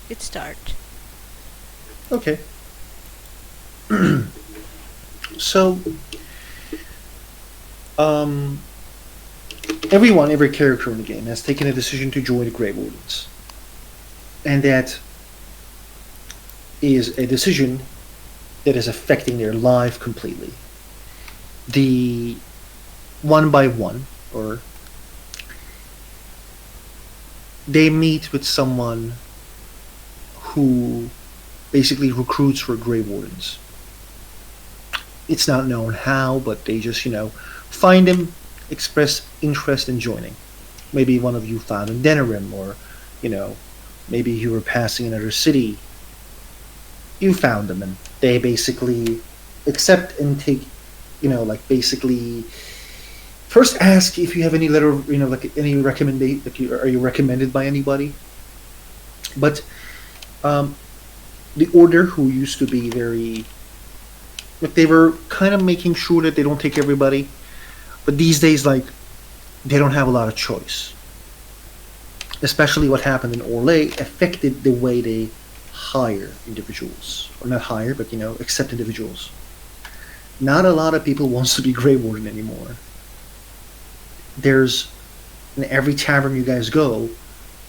It start. Okay. So, um, every character in the game has taken a decision to join the Grey Wardens, and that is a decision that is affecting their life completely. The one by one, or they meet with someone who basically recruits for Grey Wardens. It's not known how, but they just, find him, express interest in joining. Maybe one of you found in Denerim, or, you know, maybe you were passing another city. You found them, and they basically accept and take, basically first ask if you have any letter, like any recommendation, like are you recommended by anybody? But um, the order, who used to be very, like they were kind of making sure that they don't take everybody, but these days, like they don't have a lot of choice. Especially what happened in Orlais affected the way they hire individuals, or not hire, but accept individuals. Not a lot of people wants to be Grey Warden anymore. There's in every tavern you guys go,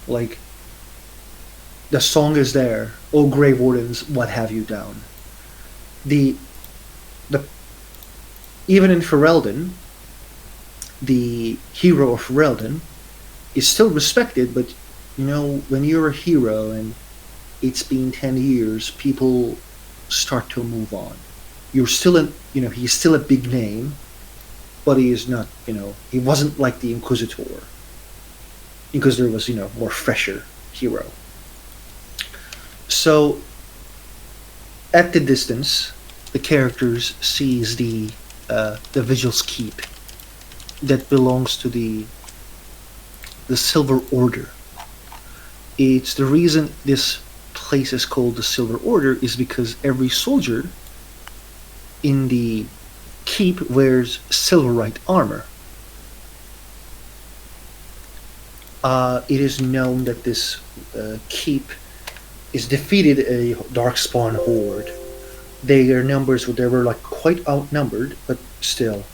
like the song is there. Oh, Grey Wardens, what have you done? The the even in Ferelden, the hero of Ferelden is still respected, but when you're a hero and it's been 10 years, people start to move on. You're still he's still a big name, but he is not. He wasn't like the Inquisitor. Inquisitor was more fresher hero. So at the distance, the characters sees the Vigil's Keep that belongs to the Silver Order. It's the reason this place is called the Silver Order is because every soldier in the keep wears silverite armor. It is known that this keep is defeated a darkspawn horde. Their numbers they were like quite outnumbered, but still,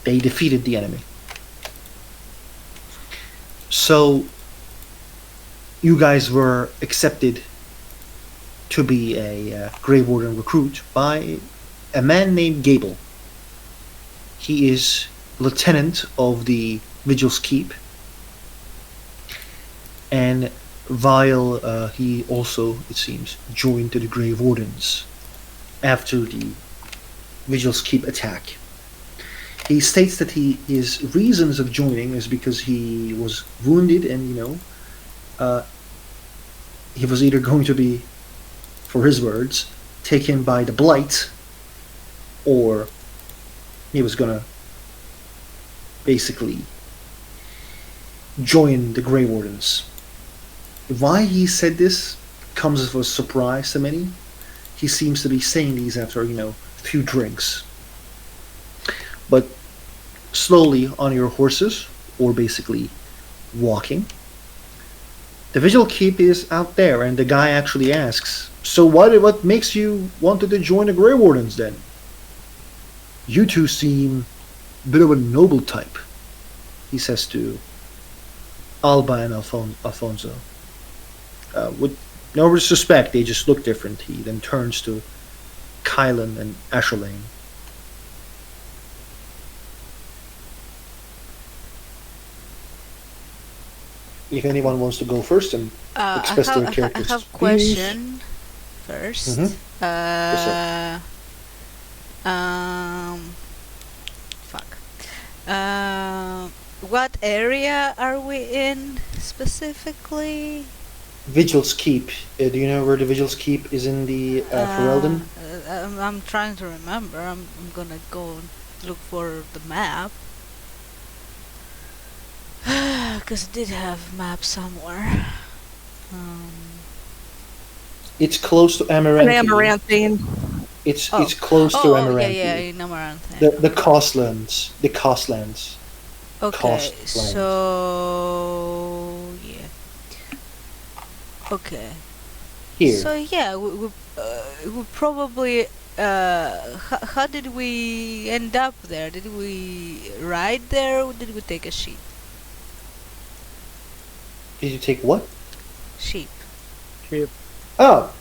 they defeated the enemy. So you guys were accepted to be a Grey Warden recruit by a man named Gable. He is lieutenant of the Vigil's Keep, and while he also, it seems, joined to the Grey Wardens after the Vigil's Keep attack. He states that his reasons of joining is because he was wounded, and uh, he was either going to be, for his words, taken by the Blight, or he was gonna basically join the Grey Wardens. Why he said this comes as a surprise to many. He seems to be saying these after a few drinks. But slowly on your horses, or basically walking, the Vigil Keep is out there, and the guy actually asks, "So what makes you wanted to join the Grey Wardens then? You two seem a bit of a noble type," he says to Alba and Alfonso. With no disrespect, they just look different. He then turns to Kylan and Asherlane. If anyone wants to go first and express their I characters, have please. question first. Mm-hmm. Yes, sir. Um, fuck. Uh, what area are we in specifically? Vigil's Keep. Do you know where the Vigil's Keep is in the Ferelden? I'm trying to remember. I'm gonna go and look for the map. Because it did have map somewhere. Um, It's close to Amaranthine. Amaranthine. It's close to yeah, yeah, Amaranthine. in Amaranth. The Costlands. The Costlands. Okay, Coastlands. so yeah. Okay. Here. So yeah, we probably. How did we end up there? Did we ride there, or did we take a sheep? Did you take what? Sheep. Ship. Oh,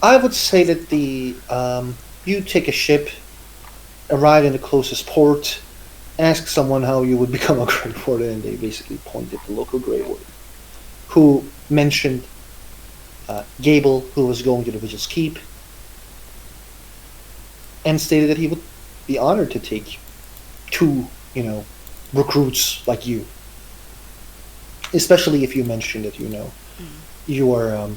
I would say that you take a ship, arrive in the closest port, ask someone how you would become a Grey Warden, and they basically pointed the local Grey Warden, who mentioned Gable, who was going to the Vigil's Keep, and stated that he would be honored to take two, recruits like you. Especially if you mentioned that, Mm. you are,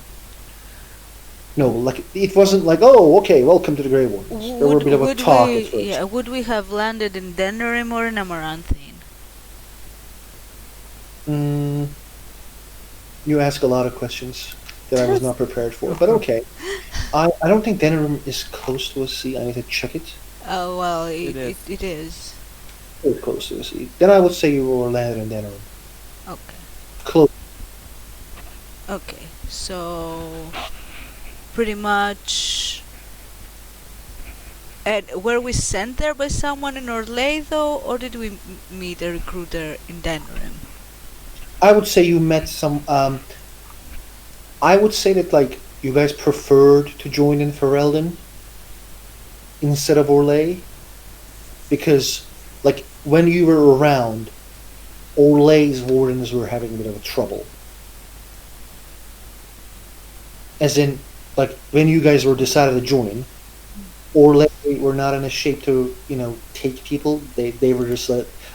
no, like, it wasn't like, oh, okay, welcome to the Grey Wardens. There were a bit of a talk at first. Yeah, would we have landed in Denerim or in Amaranthine? Mm, you ask a lot of questions that I was not prepared for, but okay. I don't think Denerim is close to a sea. I need to check it. Oh well, It is. it is. Very close to a sea. Then I would say you were landed in Denerim. Okay. Close. Okay. So pretty much. And were we sent there by someone in Orleado, or did we meet a recruiter in Denerim? I would say you met some. I would say that like you guys preferred to join in Ferelden instead of Orlais because like when you were around, Orlais's wardens were having a bit of a trouble. As in, like when you guys were decided to join, Orlais were not in a shape to take people. They were just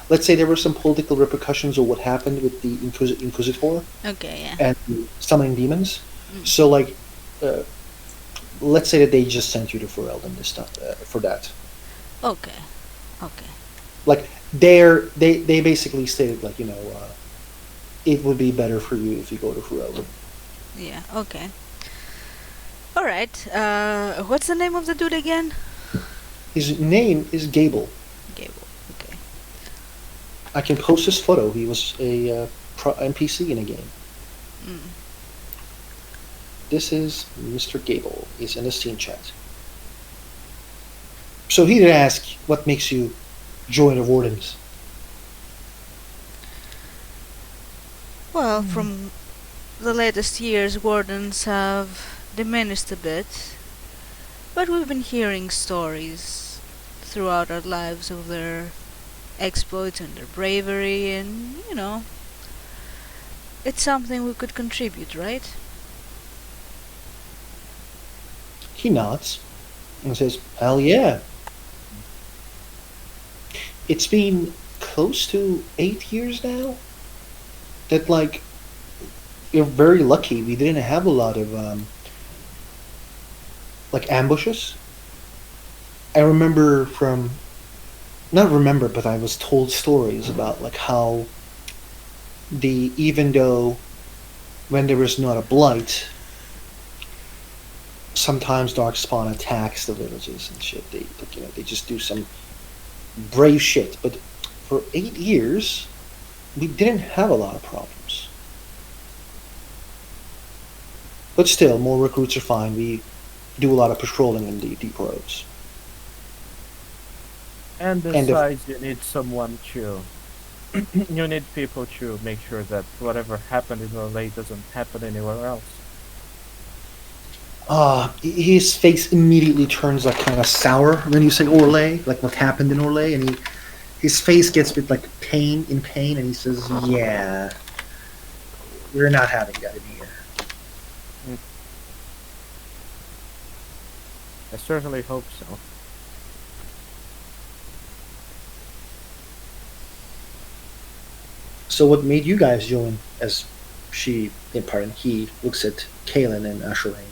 let's say there were some political repercussions of what happened with the Inquisitor Okay. Yeah. and summoning demons. Mm. So like, let's say that they just sent you to Ferelden this time for that. Okay. Okay. Like they basically stated like it would be better for you if you go to Ferelden. Yeah. Okay. All right. What's the name of the dude again? His name is Gable. Gable. Okay. I can post his photo. He was a NPC in a game. Mm. This is Mr. Gable. He's in the Steam chat. So he did ask, what makes you join the Wardens? Well, from the latest years, wardens have diminished a bit, but we've been hearing stories throughout our lives of their exploits and their bravery, and it's something we could contribute, right? He nods and says, hell yeah. It's been close to 8 years now that, like, you're very lucky we didn't have a lot of, like, ambushes. I remember not remember, but I was told stories about, like, how even though when there was not a blight, sometimes Darkspawn attacks the villages and shit. They just do some brave shit. But for 8 years, we didn't have a lot of problems. But still, more recruits are fine. We do a lot of patrolling in the deep roads. And And besides, you need someone to. You need people to make sure that whatever happened in LA doesn't happen anywhere else. His face immediately turns like kind of sour when you say Orlais, like what happened in Orlais, and his face gets a bit like pain, and he says, "Yeah, we're not having that in here." I certainly hope so. So, what made you guys join? As he looks at Kaelin and Asherain.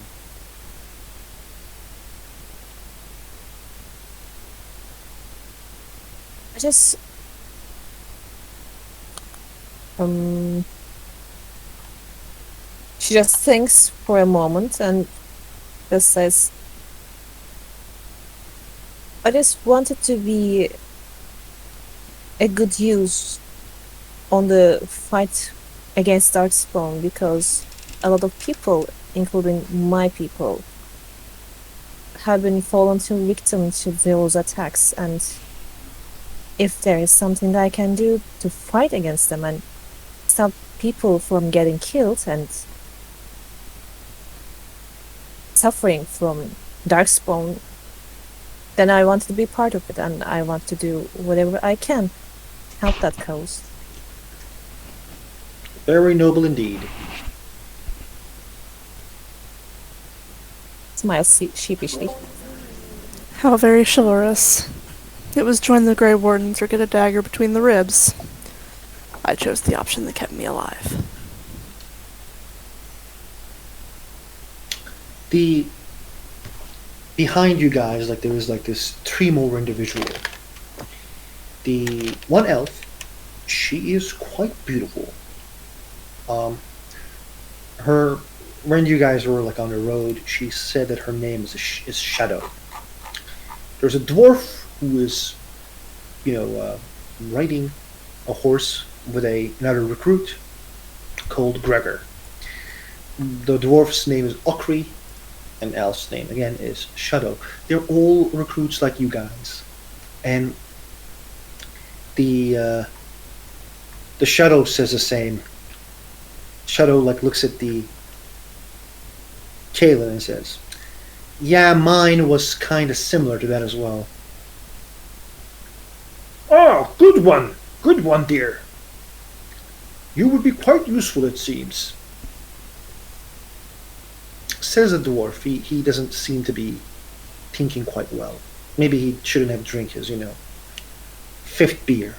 I just she just thinks for a moment and just says, I just wanted to be a good use on the fight against Darkspawn because a lot of people, including my people, have been fallen to victim to those attacks, and if there is something that I can do to fight against them and stop people from getting killed and suffering from Darkspawn, then I want to be part of it, and I want to do whatever I can to help that cause. Very noble indeed. Smiles sheepishly. How very chivalrous. It was join the Grey Wardens or get a dagger between the ribs. I chose the option that kept me alive. The behind you guys, like there was like this three more individual. The one elf, she is quite beautiful. Her when you guys were like on the road, she said that her name is Shadow. There's a dwarf who is, riding a horse with another recruit called Gregor. The dwarf's name is Okri, and elf's name again is Shadow. They're all recruits like you guys, and the Shadow says the same. Shadow looks at the Kaelin and says, "Yeah, mine was kind of similar to that as well." "Oh, good one, dear. You would be quite useful, it seems," says the dwarf. He doesn't seem to be thinking quite well. Maybe he shouldn't have drank his, fifth beer.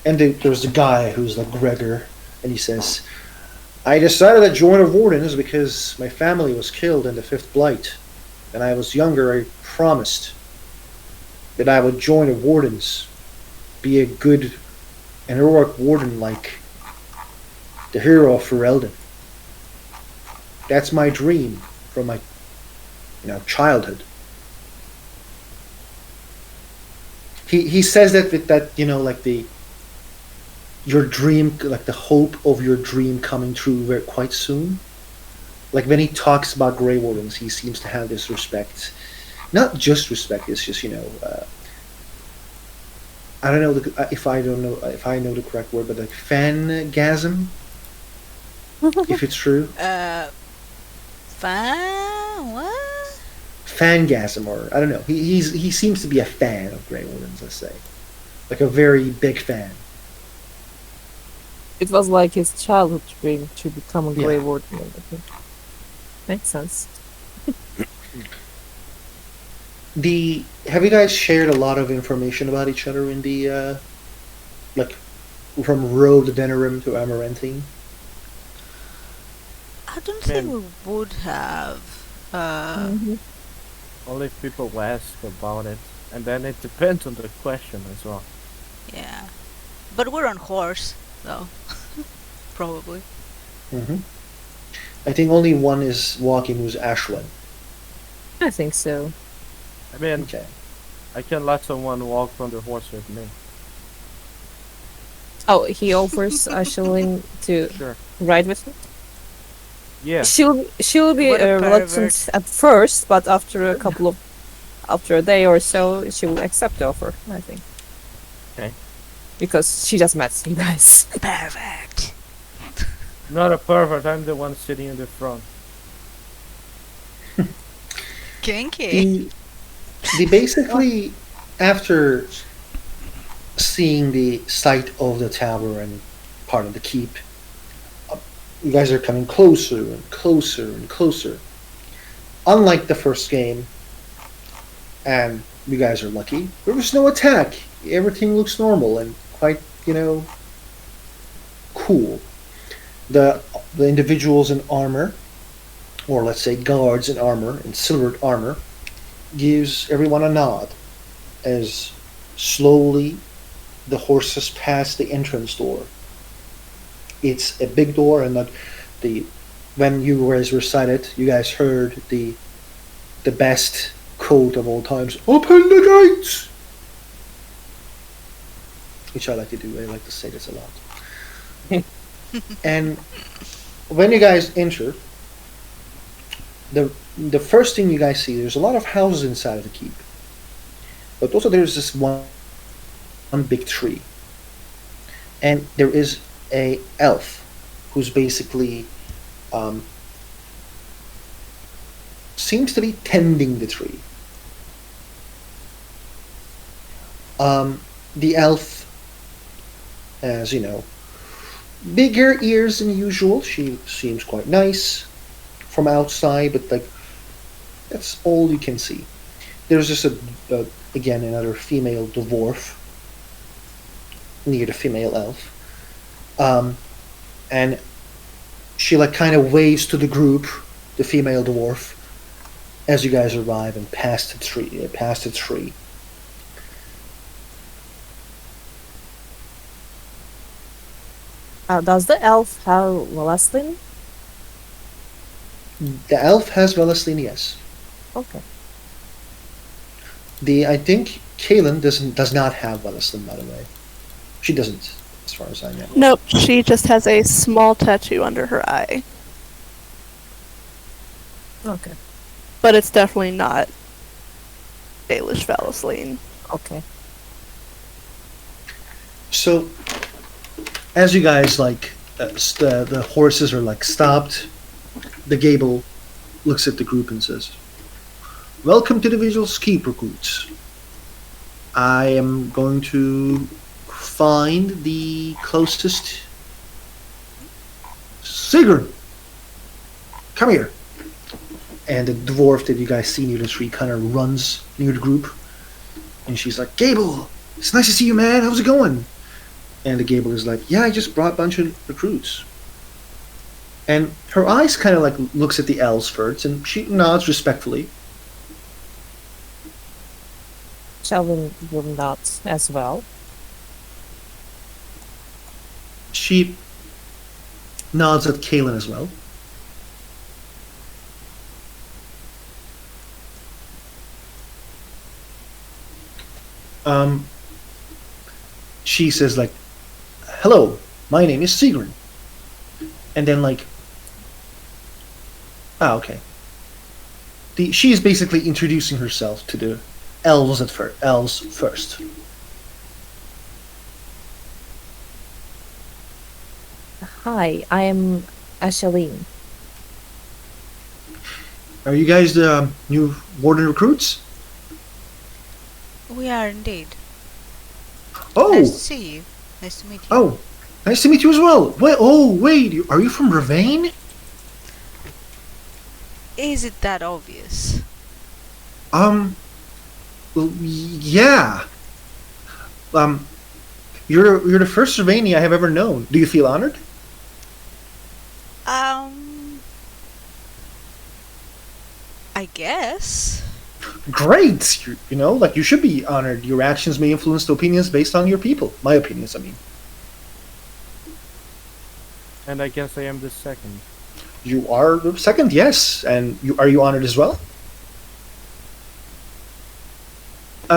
And there's the guy who's like Gregor, and he says, "I decided to join a Wardens because my family was killed in the Fifth Blight. When I was younger, I promised that I would join a Wardens, be a good and heroic Warden like the hero of Ferelden. That's my dream from my, childhood." He says that with that, your dream, like the hope of your dream coming true quite soon. Like when he talks about Grey Wardens, he seems to have this respect. Not just respect, it's just, I don't know if I know the correct word, but like fangasm, if it's true. What? Fangasm, or I don't know. He seems to be a fan of Grey Wardens, let's say. Like a very big fan. It was like his childhood dream to become a Yeah. Grey Warden. Makes sense. Have you guys shared a lot of information about each other in the from Road to Denerim to Amaranthine? I don't think we would have. Mhm. Only if people ask about it, and then it depends on the question as well. Yeah. But we're on horse, though. Probably. Mm-hmm. I think only one is walking, who's Ashlyn. I think so. I mean, Okay. I can let someone walk on the horse with me. Oh, he offers Ashlyn to Sure. ride with him. Yeah. She'll be What a reluctant at first, but after a day or so, she will accept the offer. I think. Okay. Because she just met you guys. Perfect. Not a pervert. I'm the one sitting in the front. Kinky. The basically, after seeing the site of the tower and part of the keep, you guys are coming closer and closer and closer. Unlike the first game, and you guys are lucky, there was no attack. Everything looks normal and quite, cool. The individuals in armor, or let's say guards in armor, in silvered armor, gives everyone a nod as slowly the horses pass the entrance door. It's a big door, and when you guys recited, you guys heard the best quote of all times: "Open the gates!" Which I like to do. I like to say this a lot. And when you guys enter, the first thing you guys see, there's a lot of houses inside of the keep, but also there's this one big tree, and there is a elf who's basically um, seems to be tending the tree. The elf has, bigger ears than usual. She seems quite nice from outside, but like that's all you can see. There's just again another female dwarf near the female elf, and she like kind of waves to the group, the female dwarf, as you guys arrive and pass the tree. Past the tree. Does the elf have Velastin? The elf has Velasline, yes. Okay. I think Kaylin does not have Velasline, by the way. She doesn't, as far as I know. Nope, she just has a small tattoo under her eye. Okay. But it's definitely not Baelish Valisline. Okay. So, as you guys the horses are like stopped, the Gable looks at the group and says, "Welcome to the Visual Keep, recruits. I am going to find the closest. Sigurd, come here." And the dwarf that you guys see near the tree kind of runs near the group, and she's like, "Gable, it's nice to see you, man. How's it going?" And the Gable is like, "Yeah, I just brought a bunch of recruits." And her eyes kind of like looks at the elves first, and she nods respectfully. Sheldon will nod as well. She nods at Kaelin as well. She says like, "Hello, my name is Sigrun." And then like, okay. She's basically introducing herself to the elves elves first. Hi, I am Ashaline. Are you guys the new warden recruits? We are indeed. Oh, Nice to see you. Nice to meet you. oh, nice to meet you as well. Wait, wait, are you from Ravane? Is it that obvious? Well, yeah. You're the first Ravani I have ever known. Do you feel honored? I guess. Great. Like you should be honored. Your actions may influence the opinions based on your people. My opinions, I mean. And I guess I am the second. You are the second, yes. And are you honored as well?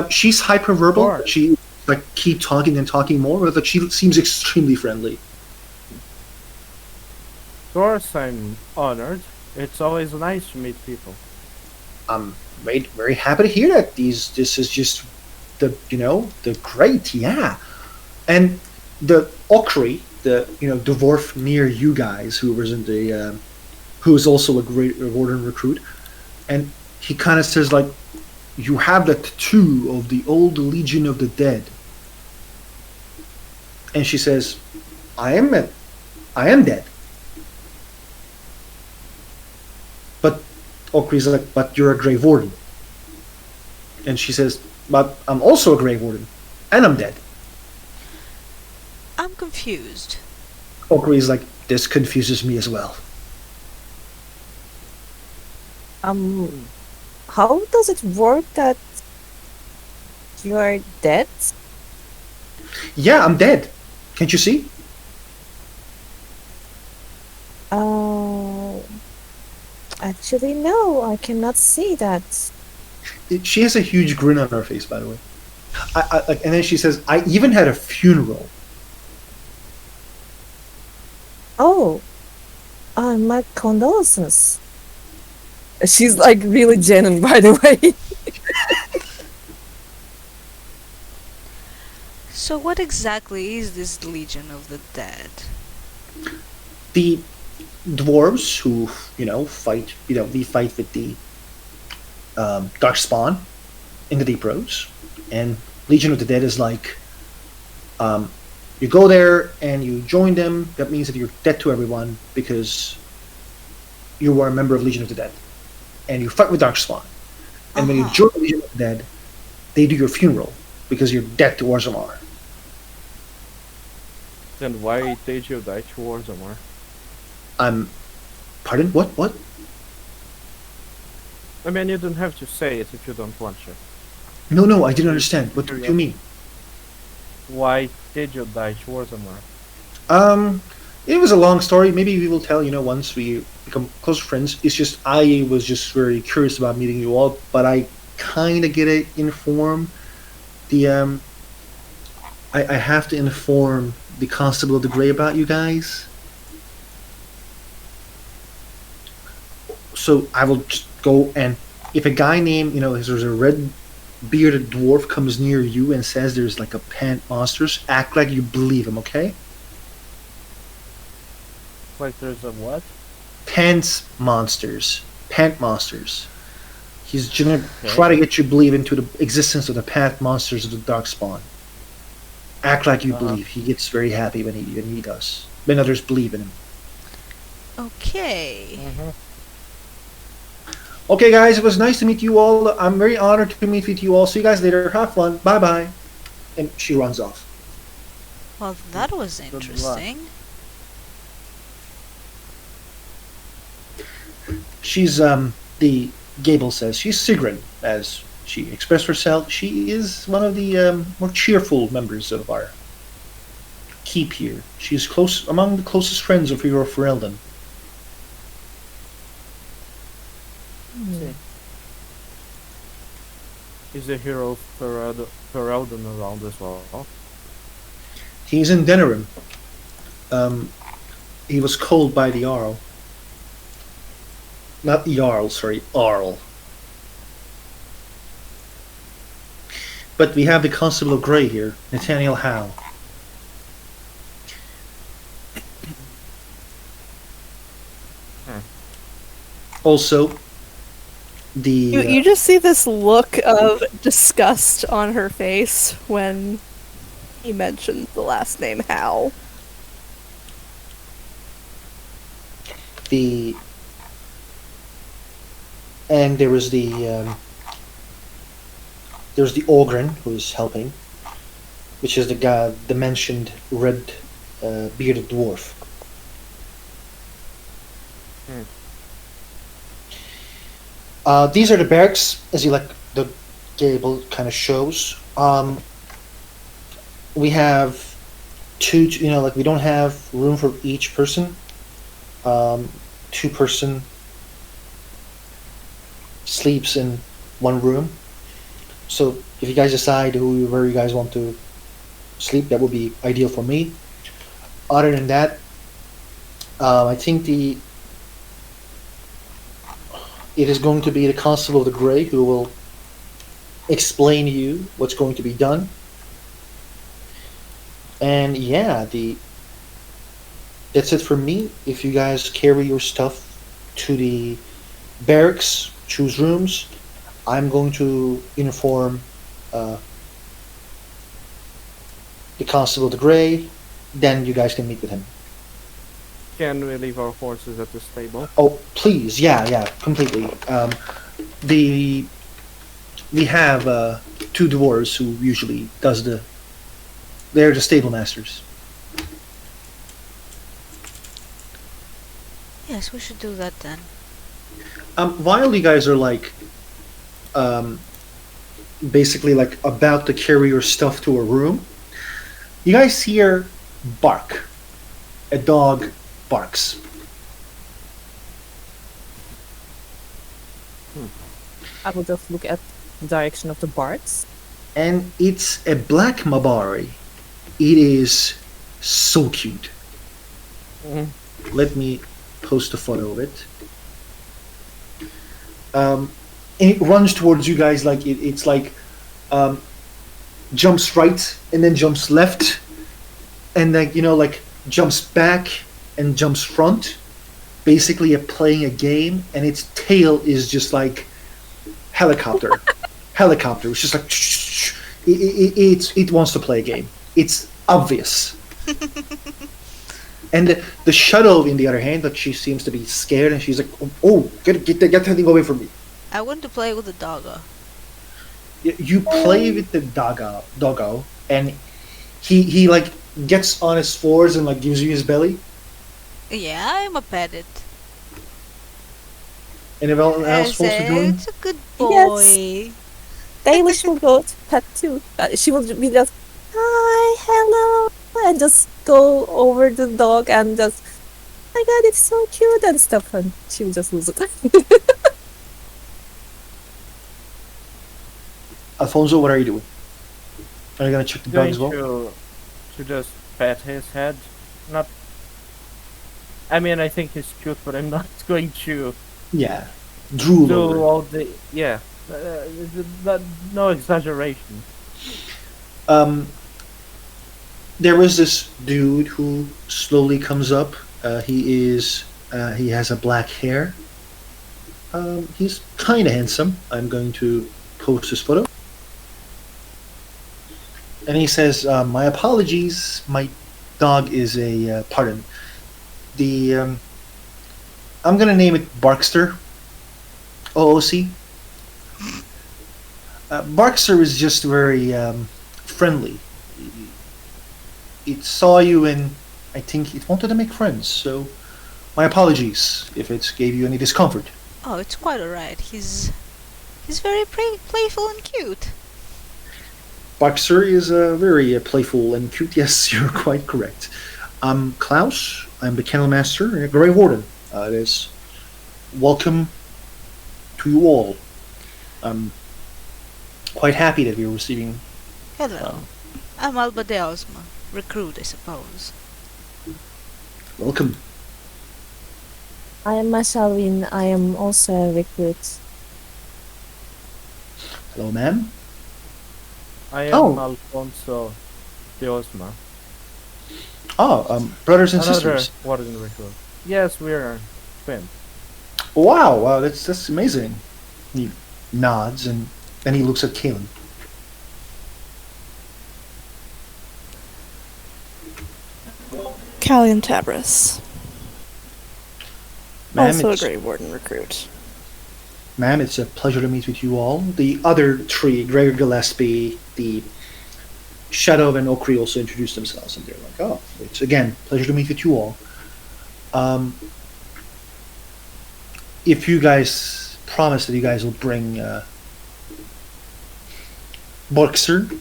She's hyperverbal. Sure. She like keep talking and talking more, but like, she seems extremely friendly. Of course I'm honored. It's always nice to meet people. I'm very, very happy to hear that. This is just the great, yeah. And the Okri, the dwarf near you guys, who was in the, who is also a great warden recruit, and he kind of says like, "You have the tattoo of the old Legion of the Dead." And she says, I am dead." But Okri's like, "But you're a Grave Warden." And she says, "But I'm also a Grave Warden, and I'm dead." I'm confused. Okri's like, "This confuses me as well." How does it work that you're dead? Yeah, I'm dead. Can't you see? Uh, Actually, no, I cannot see that. She has a huge grin on her face, by the way. And then she says, "I even had a funeral." Oh, my condolences. She's like really genuine, by the way. So what exactly is this Legion of the Dead? The dwarves who fight, we fight with the darkspawn in the deep roads, and Legion of the Dead is like, um, you go there and you join them. That means that you're dead to everyone because you are a member of Legion of the Dead, and you fight with darkspawn. And when you Uh-huh. join Legion of the Dead, they do your funeral because you're dead to Orzammar. Then why did you die to Warzamar? Pardon? What? I mean, you don't have to say it if you don't want to. No, I didn't understand. What do you mean? Why did you die to Warzamar? Um, it was a long story. Maybe we will tell, once we become close friends. It's just I was just very curious about meeting you all, but I kind of get to inform the I have to inform the Constable of the Grey about you guys. So I will just go, and if a guy named, there's a red bearded dwarf comes near you and says there's like a pant monsters, act like you believe him, okay? Like there's a what? Pant monsters. He's gonna try to get you to believe into the existence of the pant monsters of the Darkspawn. Act like you believe. He gets very happy when he does. When others believe in him. Okay. Mm-hmm. Okay, guys, it was nice to meet you all. I'm very honored to meet with you all. See you guys later. Have fun. Bye bye. And she runs off. Well, that was luck. interesting. She's the Gable says she's Sigrun, as she expressed herself. She is one of the more cheerful members of our keep here. She's close among the closest friends of Hero Ferelden. Is the hero Ferelden around as well? He's in Denerim. He was called by the Jarl. Not Jarl, sorry, Arl. But we have the Constable of Grey here, Nathaniel Howe. Also, the You just see this look of disgust on her face when he mentioned the last name Hal. the and there was the Ogren who's helping, which is the guy, the mentioned red bearded dwarf. These are the barracks, as you like the Gable kind of shows. We have two, like we don't have room for each person. Two person sleeps in one room. So if you guys decide where you guys want to sleep, that would be ideal for me. Other than that, I think it is going to be the Constable of the Grey who will explain to you what's going to be done. And yeah, that's it for me. If you guys carry your stuff to the barracks, choose rooms, I'm going to inform the Constable of the Grey. Then you guys can meet with him. Can we leave our horses at the stable? Oh, please, yeah, completely. We have two dwarves who usually they're the stable masters. Yes, we should do that then. While you guys are like, basically like about to carry your stuff to a room, you guys hear bark. A dog barks. I will just look at the direction of the barks. And it's a black Mabari. It is so cute. Mm. Let me post a photo of it. And it runs towards you guys like it's like um, jumps right and then jumps left and like like jumps back and jumps front. Basically, playing a game, and its tail is just like helicopter. Helicopter. It's just like it wants to play a game. It's obvious. And the shuttle, in the other hand, that she seems to be scared, and she's like, "Oh, get that thing away from me!" I want to play with the doggo. You play with the doggo, and he like gets on his fours and like gives you his belly. Yeah, I'm a pet it. Anyone I else supposed to say join? it's a good Yes. boy. Dalish will go to pet too. She will be just, hi, hello, and just go over the dog and just, oh my god, it's so cute and stuff, and she will just lose it. Alfonso, what are you doing? Are you gonna check the dog Going as well? to just pat his head. Not. I mean, I think he's cute, but I'm not going to Yeah, drool do over. all the yeah. No exaggeration. Um, there was this dude who slowly comes up. He has a black hair. He's kind of handsome. I'm going to post his photo. And he says, "My apologies. My dog is a pardon. The I'm gonna name it Barkster. OOC. Barkster is just very friendly. It saw you and I think it wanted to make friends. So my apologies if it gave you any discomfort." Oh, it's quite alright. He's very playful and cute. Boxer is very playful and cute. Yes, you're quite correct. I'm Klaus. I'm the Kennel Master and a Grey Warden. It is welcome to you all. I'm quite happy that we're receiving. Hello. I'm Alba de Osma, recruit, I suppose. Welcome. I am Mashalvin. I am also a recruit. Hello, ma'am. I am Oh. Alfonso de Osma. Oh, brothers and Another sisters. warden recruit. Yes, we're twins. Wow, that's amazing. He nods and then he looks at Kalen. Callian Tabris, Ma'am, also a it's, Grey Warden recruit. ma'am, it's a pleasure to meet with you all. The other three, Gregor Gillespie, the Shadow, and Okri also introduced themselves, and they're like, "Oh, it's again pleasure to meet with you all." If you guys promise that you guys will bring Borkser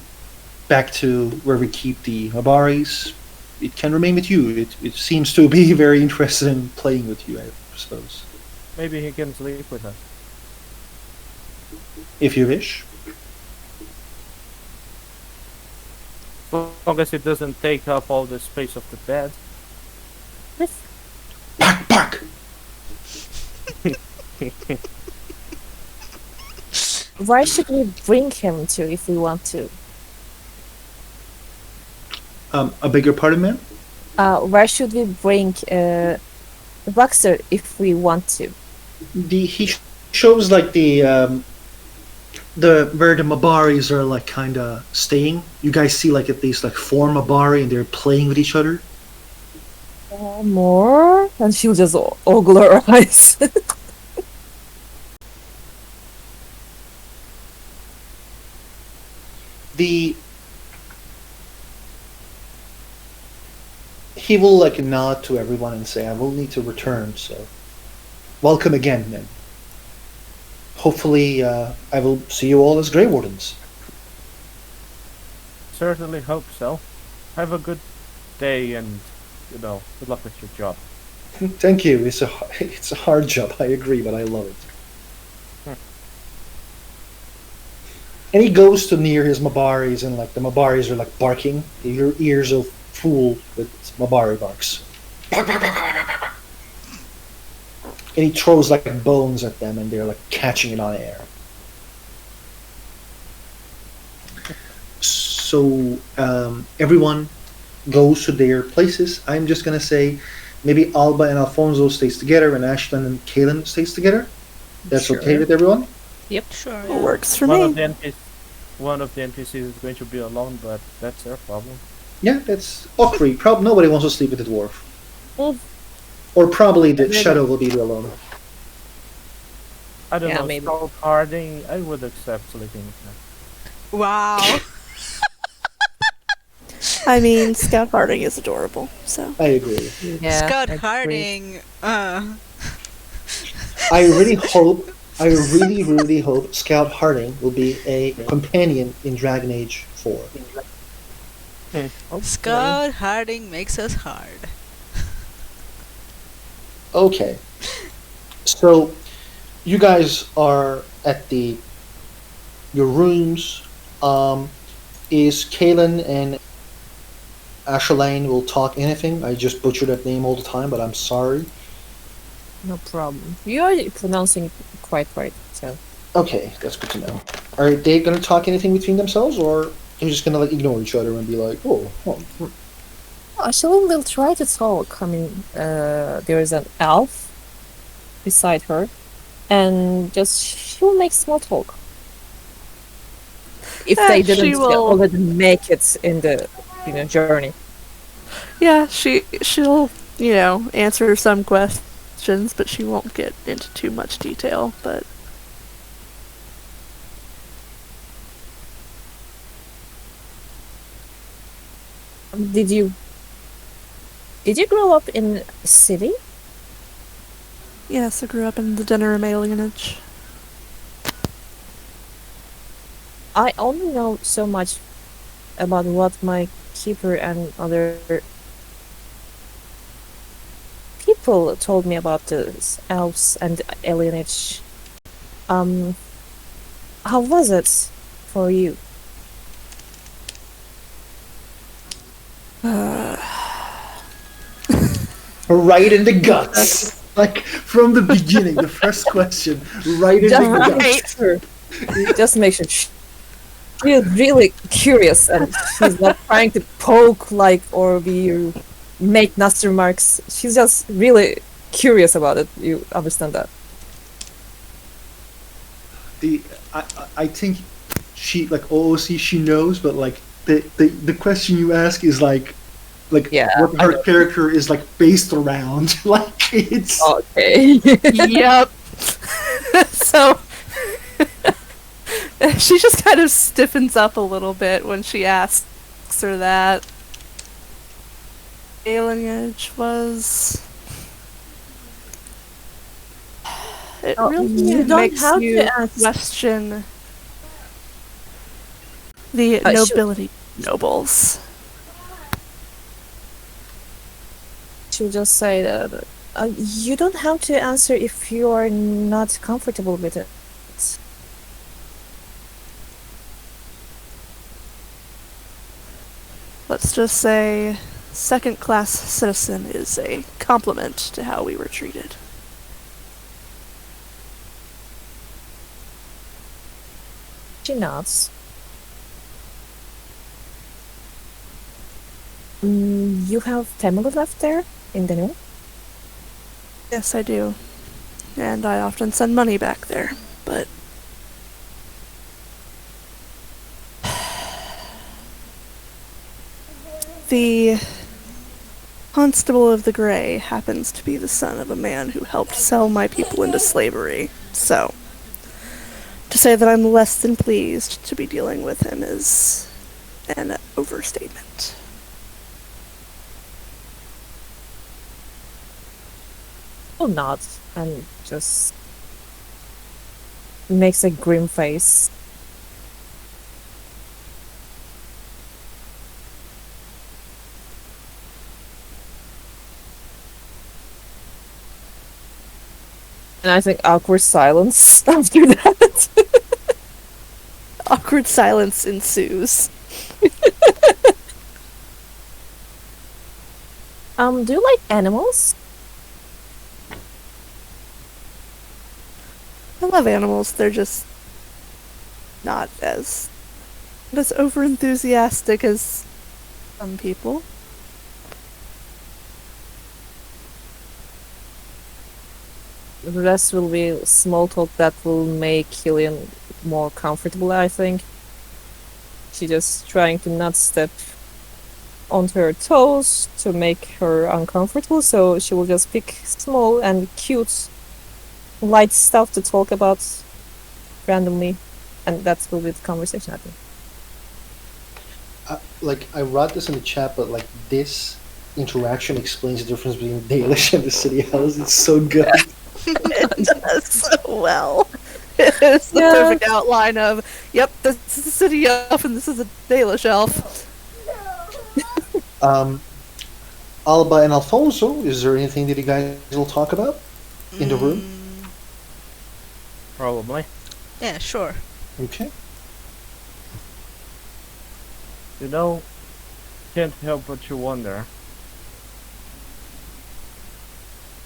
back to where we keep the Mabaris, it can remain with you. It seems to be very interested in playing with you, I suppose. Maybe he can sleep with us. If you wish. As long as it doesn't take up all the space of the bed. Bark, bark! Where should we bring him to if we want to? A bigger pardon, ma'am? Where should we bring Baxter if we want to? He shows like the where the Mabaris are like kind of staying. You guys see like at least like four Mabari and they're playing with each other. More? And she'll just ogle her eyes. The he will like nod to everyone and say, "I will need to return, so welcome again, then. Hopefully, I will see you all as Grey Wardens." Certainly hope so. Have a good day and, good luck with your job. Thank you. It's a hard job. I agree, but I love it. And he goes to near his Mabaris, and like the Mabaris are like barking. Your ears are full with Mabari barks. And he throws like bones at them, and they're like catching it on air. So everyone goes to their places. I'm just gonna say maybe Alba and Alfonso stays together, and Ashlyn and Kaylin stays together. That's okay Sure. with everyone? Sure. It Yeah. works for One me. of the one of the NPCs is going to be alone, but that's their problem. Yeah, that's Okri. Nobody wants to sleep with the dwarf. Well, Or probably the Maybe. shadow will be alone. I don't Yeah, know. maybe. Scout Harding, I would accept sleeping with her. Wow. I mean, Scout Harding is adorable, so. I agree. yeah. Scott agree. Harding. I really, really hope Scout Harding will be a companion in Dragon Age 4. Scott Harding makes us hard. Okay. So, you guys are at your rooms. Is Kaylin and Ashlane will talk anything? I just butcher that name all the time, but I'm sorry. No problem. You are pronouncing it quite right, so. Okay, that's good to know. Are they gonna talk anything between themselves, or they're just gonna like ignore each other and be like, oh, Actually, we'll try to talk. I mean, there is an elf beside her, and just she'll make small talk. If they She didn't will- already make it in the journey. Yeah, she'll, answer some questions, but she won't get into too much detail, but Did you grow up in a city? yes, I grew up in the Denerim alienage. I only know so much about what my keeper and other people told me about the elves and alienage. How was it for you? right in the guts. Like from the beginning, the first question, right in the guts. Just make sure she's really curious and she's not trying to poke or make nasty remarks. She's just really curious about it. You understand that? I think she like OOC she knows, but like the question you ask is like Yeah, what her character is like based around. Like it's Okay. Yep. So she just kind of stiffens up a little bit when she asks her that. Alienage was. It Oh, really you don't makes have you to ask. question the Sure. nobility nobles. She'll just say that you don't have to answer if you are not comfortable with it. Let's just say second-class citizen is a compliment to how we were treated. She nods. You have family left there in the north? Yes, I do. And I often send money back there, but... The Constable of the Grey happens to be the son of a man who helped sell my people into slavery, so... To say that I'm less than pleased to be dealing with him is an overstatement. Or not, and just makes a grim face. And I think awkward silence after that. Awkward silence ensues. Do you like animals? I love animals. They're just not as over enthusiastic as some people. The rest will be small talk that will make Killian more comfortable, I think. She's just trying to not step onto her toes to make her uncomfortable, so she will just pick small and cute, light stuff to talk about randomly, and that will be the conversation, I think. Like I wrote this in the chat, but like this interaction explains the difference between Dalish and the city house. It's so good. It does so well. It's the Yeah. perfect outline of, yep, this is a city elf and this is a Dalish elf. Alba and Alfonso, is there anything that you guys will talk about in the room? Probably. Yeah, sure. Okay. You know, can't help but to wonder.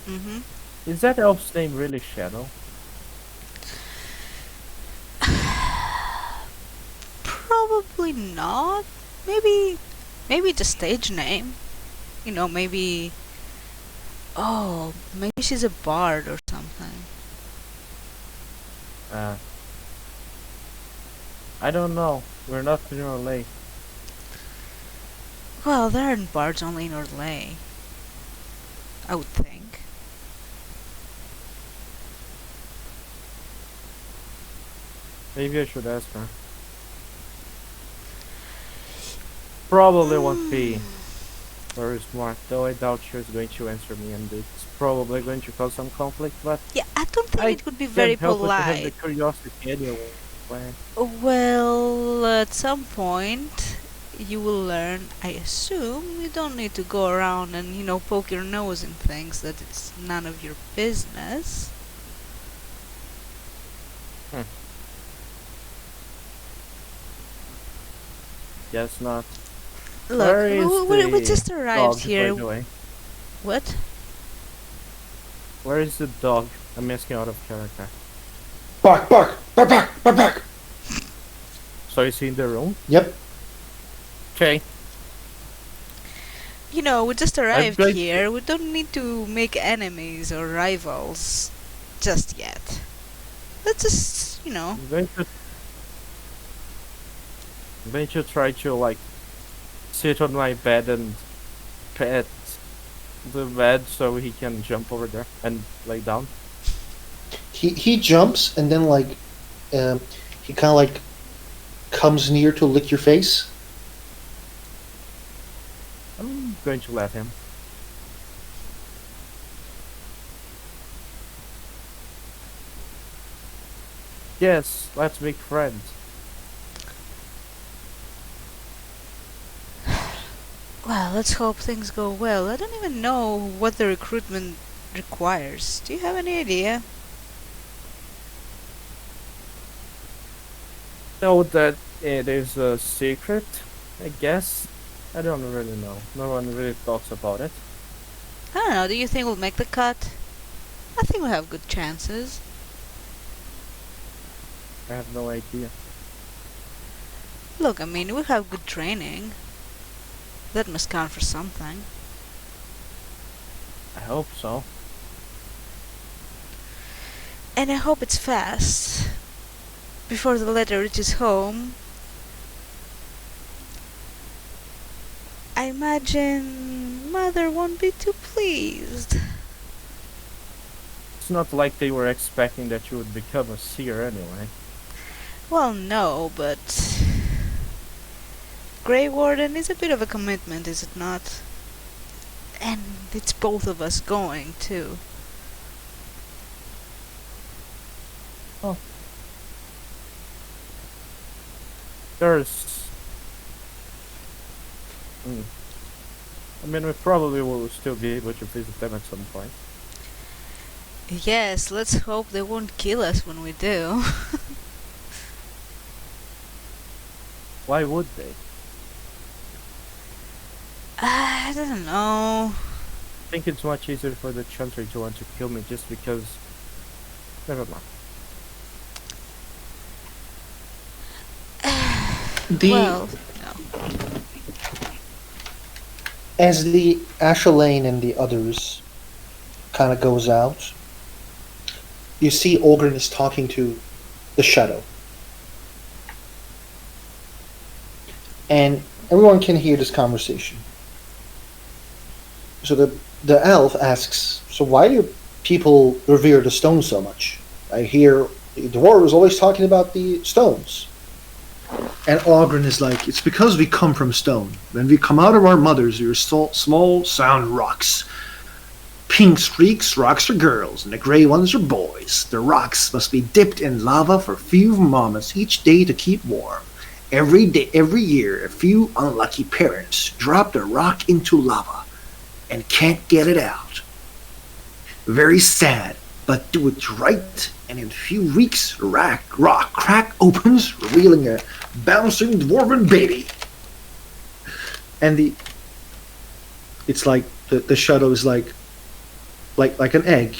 Mm-hmm. Is that elf's name really Shadow? Probably not. Maybe the stage name. You know, maybe. Oh, maybe she's a bard or something. I don't know. We're not in Orlais. Well, there aren't bards only in Orlais. I would think. Maybe I should ask her. Probably won't be very smart, though I doubt she's going to answer me, and it's probably going to cause some conflict, but Yeah, I don't think I it would be very can't help but to have the polite. curiosity anyway. Well, at some point, you will learn, I assume, you don't need to go around and, poke your nose in things that it's none of your business. Guess not. Look, Where is we the just dog, arrived by here. the way? What? Where is the dog? I'm asking out of character. Bark, bark, bark, bark, bark, bark. So is he in the room? Yep. Okay. We just arrived going here. We don't need to make enemies or rivals just yet. Let's just, I'm going to try to like sit on my bed and pet the bed so he can jump over there and lay down. He jumps and then like he kind of like comes near to lick your face. I'm going to let him. Yes, let's make friends. Well, let's hope things go well. I don't even know what the recruitment requires. Do you have any idea? Know that it is a secret, I guess. I don't really know. No one really talks about it. I don't know. Do you think we'll make the cut? I think we have good chances. I have no idea. Look, I mean, we have good training. That must count for something. I hope so. And I hope it's fast. Before the letter reaches home. I imagine Mother won't be too pleased. It's not like they were expecting that you would become a seer anyway. Well, no, but Grey Warden is a bit of a commitment, is it not? And it's both of us going, too. There's... I mean, we probably will still be able to visit them at some point. Yes, let's hope they won't kill us when we do. Why would they? I don't know. think it's much easier for the Chantry to want to kill me just because. Never mind. Well, As the Ashelane and the others kind of goes out, you see Olgrin is talking to the Shadow. And everyone can hear this conversation. So the elf asks, so why do people revere the stone so much? I hear the dwarf is always talking about the stones. And Ogren is like, it's because we come from stone. When we come out of our mothers, we are small, sound rocks. Pink streaks, rocks are girls, and the grey ones are boys. The rocks must be dipped in lava for a few moments each day to keep warm. Every year, a few unlucky parents drop the rock into lava and can't get it out. Very sad, but do it right, and in a few weeks, the rock crack opens, revealing a bouncing dwarven baby. And it's like the shadow is like an egg.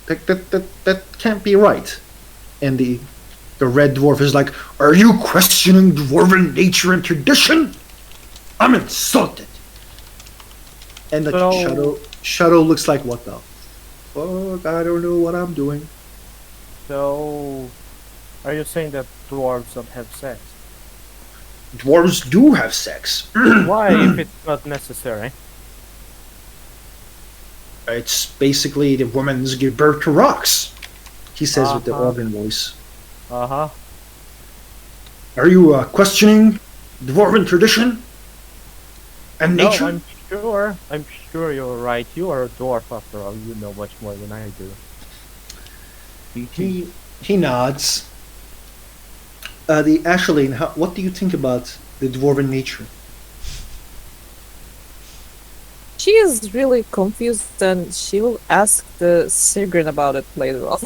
That can't be right. And the red dwarf is like, are you questioning dwarven nature and tradition? I'm insulted. And the shadow looks like, what the fuck? I don't know what I'm doing. So, are you saying that dwarves don't have sex? Dwarves do have sex. Why, if it's not necessary? It's basically the women's give birth to rocks, he says with the Uh-huh. organ voice. Uh-huh. Are you questioning dwarven tradition and No, nature? I'm sure you're right. You are a dwarf after all. You know much more than I do. He nods. The Ashelane, what do you think about the dwarven nature? She is really confused and she will ask the Sigrun about it later on.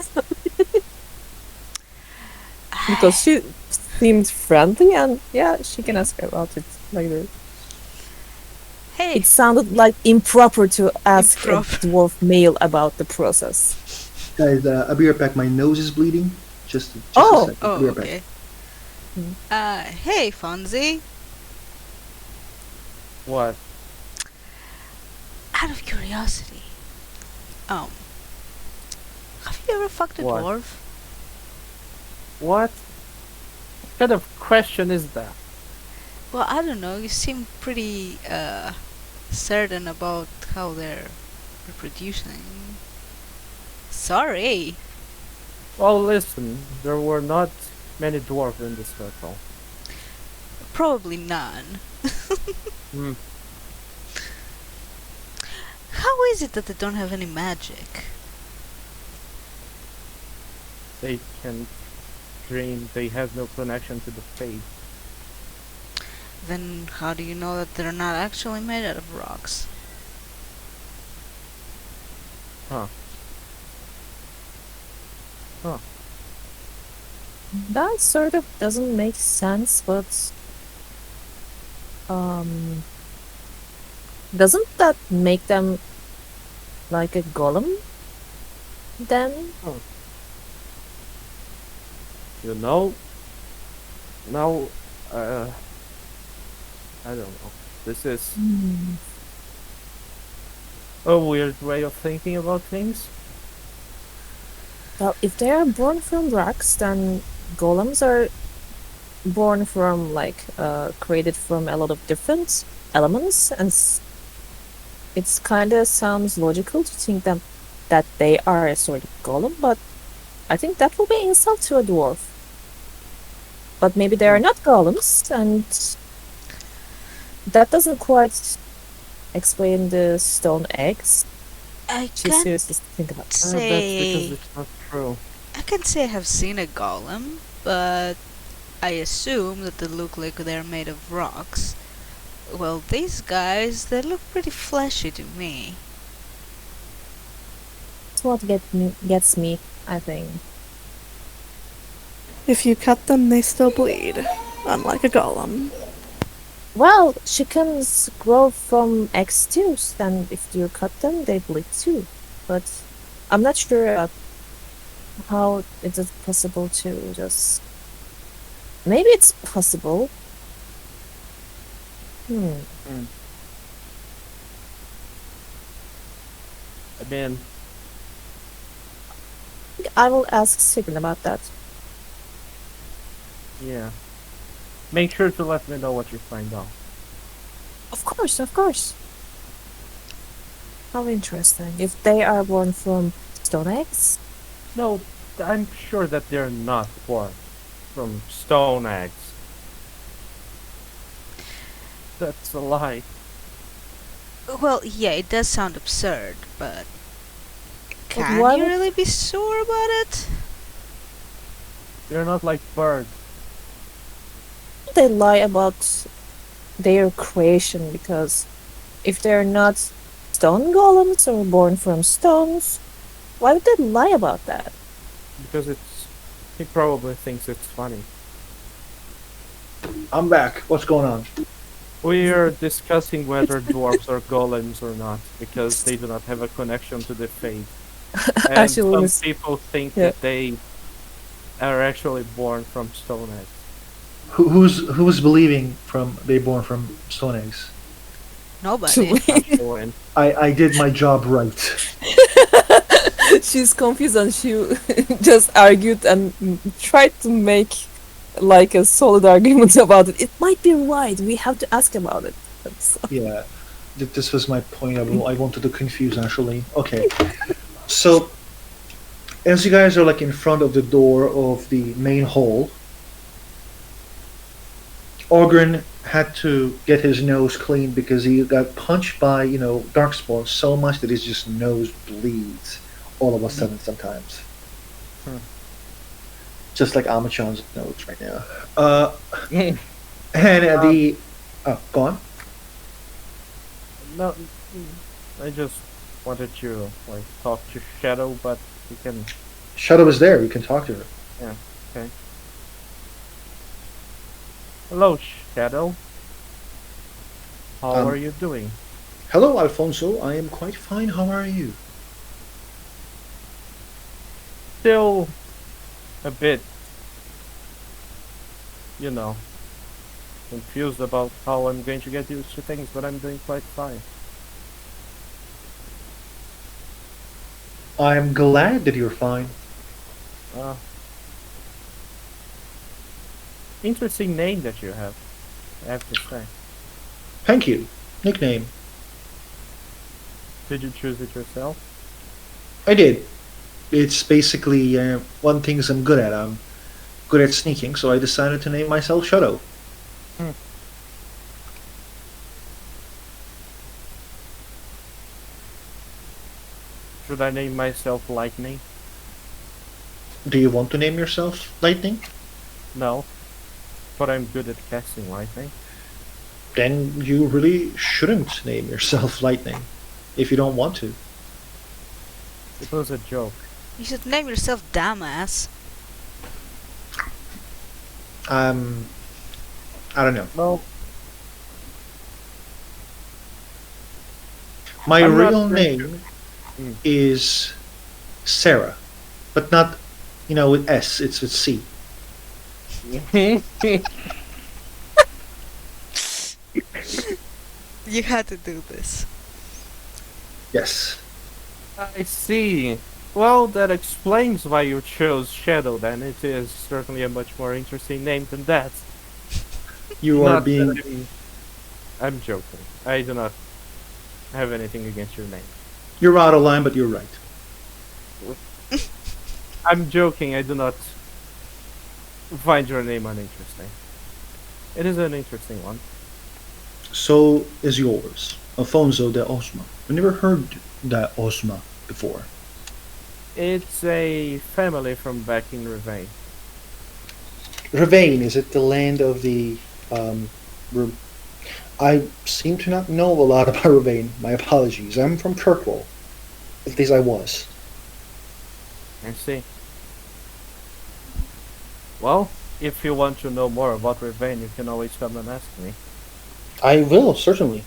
Because she seemed friendly and yeah, she can ask about it later. hey, It sounded like improper to ask Improper. a dwarf male about the process. Guys, I'll be right back. My nose is bleeding. Just Oh. a second. I'll be oh, right back. okay. Mm. Hey, Fonzie. What? Out of curiosity, have you ever fucked a What? dwarf? What? What kind of question is that? Well, I don't know. You seem pretty certain about how they're reproducing. Sorry. Well, listen, there were not many dwarves in this circle. Probably none. Hmm. How is it that they don't have any magic? They can dream. They have no connection to the faith. Then how do you know that they're not actually made out of rocks? Huh. That sort of doesn't make sense, but doesn't that make them like a golem then? You know? Now, I don't know. This is a weird way of thinking about things. Well, if they are born from rocks, then golems are born from created from a lot of different elements, and it's kind of sounds logical to think that they are a sort of golem, but I think that will be insult to a dwarf. But maybe they are not golems, and that doesn't quite explain the stone eggs. I Too can't serious to think about. That's say because it's not true. I can say I have seen a golem, but I assume that they look like they're made of rocks. Well, these guys, they look pretty fleshy to me. That's what gets me, I think. If you cut them, they still bleed, unlike a golem. Well, chickens grow from eggs too, and if you cut them, they bleed too. But I'm not sure how is it possible to just. Maybe it's possible. Hmm. Mm. I mean, I will ask Sigyn about that. yeah. Make sure to let me know what you find out. Of course, of course. How interesting. If they are born from stone eggs? No, I'm sure that they're not born from stone eggs. That's a lie. Well, yeah, it does sound absurd, but But can why you would really be sure about it? They're not like birds. they lie about their creation? Because if they're not stone golems or born from stones, why would they lie about that? Because it's. He probably thinks it's funny. I'm back. What's going on? We're discussing whether dwarves are golems or not, because they do not have a connection to the faith. And Actually, some Miss- people think yeah. that they are actually born from stone eggs. Who's believing from they born from stone eggs? Nobody. Actually, I did my job right. She's confused and she just argued and tried to make like a solid argument about it. It might be right. We have to ask about it. So- Yeah, this was my point. I wanted to confuse actually. Okay, so as you guys are like in front of the door of the main hall, Ogren had to get his nose cleaned because he got punched by Darkspawn so much that his just nose bleeds all of a sudden sometimes. Hmm. Just like Amachan's nose right now. And the go on. no, I just wanted to like talk to Shadow, but we can. Shadow is there. You can talk to her. Yeah, okay. Hello, Shadow. How Um, are you doing? Hello, Alfonso. I am quite fine. How are you? Still a bit, you know, confused about how I'm going to get used to things, but I'm doing quite fine. I'm glad that you're fine. Uh, Interesting name that you have, I have to say. Thank you. Nickname. Did you choose it yourself? I did. It's basically one thing I'm good at. I'm good at sneaking, so I decided to name myself Shadow. Hmm. Should I name myself Lightning? Do you want to name yourself Lightning? No, but I'm good at casting lightning. Then you really shouldn't name yourself Lightning if you don't want to. It was a joke. You should name yourself Dumbass. Um, I don't know. Well, My I'm not real going name Mm. is Sarah, but not, with S. It's with C. You had to do this. Yes. I see. Well, that explains why you chose Shadow then. It is certainly a much more interesting name than that. You are Not being. that I'm joking. I do not have anything against your name. You're out of line, but you're right. I'm joking, I do not find your name uninteresting. It is an interesting one. So is yours, Alfonso de Osma. I never heard that Osma before. It's a family from back in Ravane. Ravane, is it the land of the? Ra- I seem to not know a lot about Ravane. My apologies. I'm from Kirkwall. At least I was. I see. Well, if you want to know more about Ravane, you can always come and ask me. I will certainly.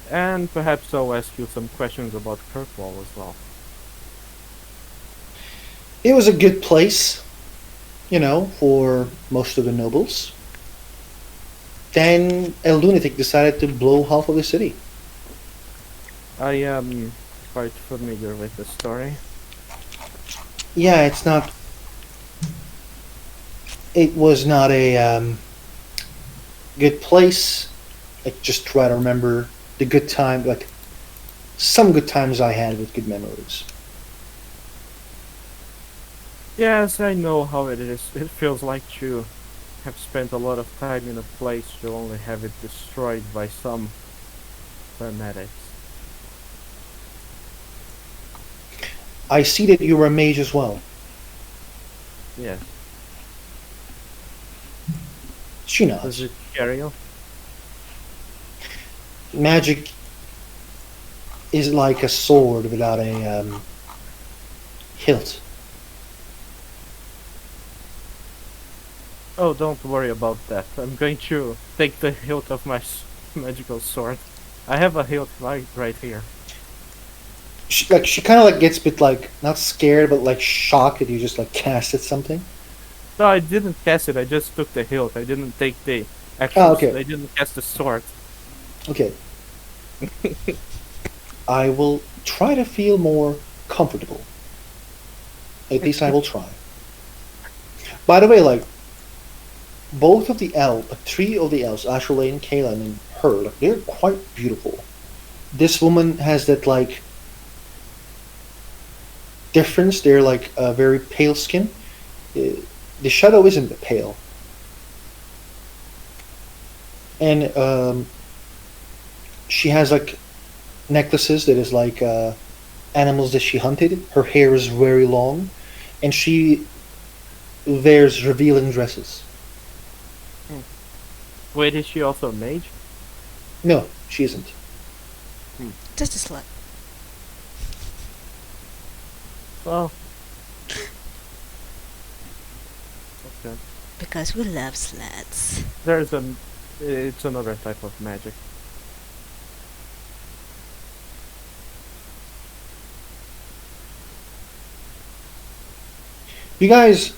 And perhaps I'll ask you some questions about Kirkwall as well. It was a good place, for most of the nobles. Then a lunatic decided to blow half of the city. I am quite familiar with the story. Yeah, it's not. It was not a good place. I just try to remember the good time, like some good times I had with good memories. Yes, I know how it is. It feels like you have spent a lot of time in a place to only have it destroyed by some fanatics. I see that you're a mage as well. Yes. She Does nods. it scare you? Magic is like a sword without a hilt. Oh, don't worry about that. I'm going to take the hilt of my magical sword. I have a hilt right here. She kind of like gets a bit like not scared but like shocked that you just like casted something. No, I didn't cast it. I just took the hilt. I didn't take the Oh, actual. okay. I didn't cast the sword. Okay. I will try to feel more comfortable. At least I will try. By the way, like both of the elves, three of the elves, Ashley and Kayla and her, like, they're quite beautiful. This woman has that like difference. They're like very pale skin. The shadow isn't pale, and she has like necklaces that is like animals that she hunted. Her hair is very long, and she wears revealing dresses. Wait, is she also a mage? No, she isn't. Just a slut. Oh. Okay. Because we love sluts. There's an. It's another type of magic. You guys,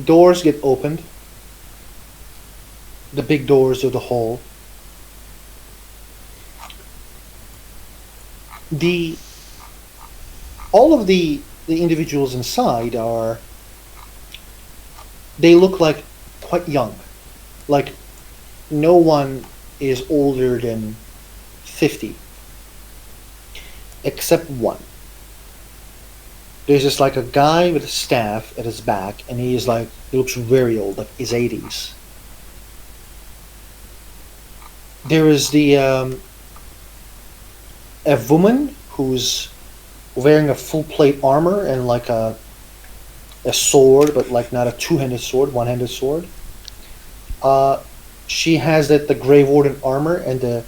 doors get opened. The big doors of the hall. The all of the individuals inside are they look like quite young. Like no one is older than 50 except one. There's just like a guy with a staff at his back and he looks very old, like his 80s. There is the a woman who's wearing a full plate armor and like a sword, but like not a two-handed sword, one-handed sword. Uh, she has the Grey Warden armor and the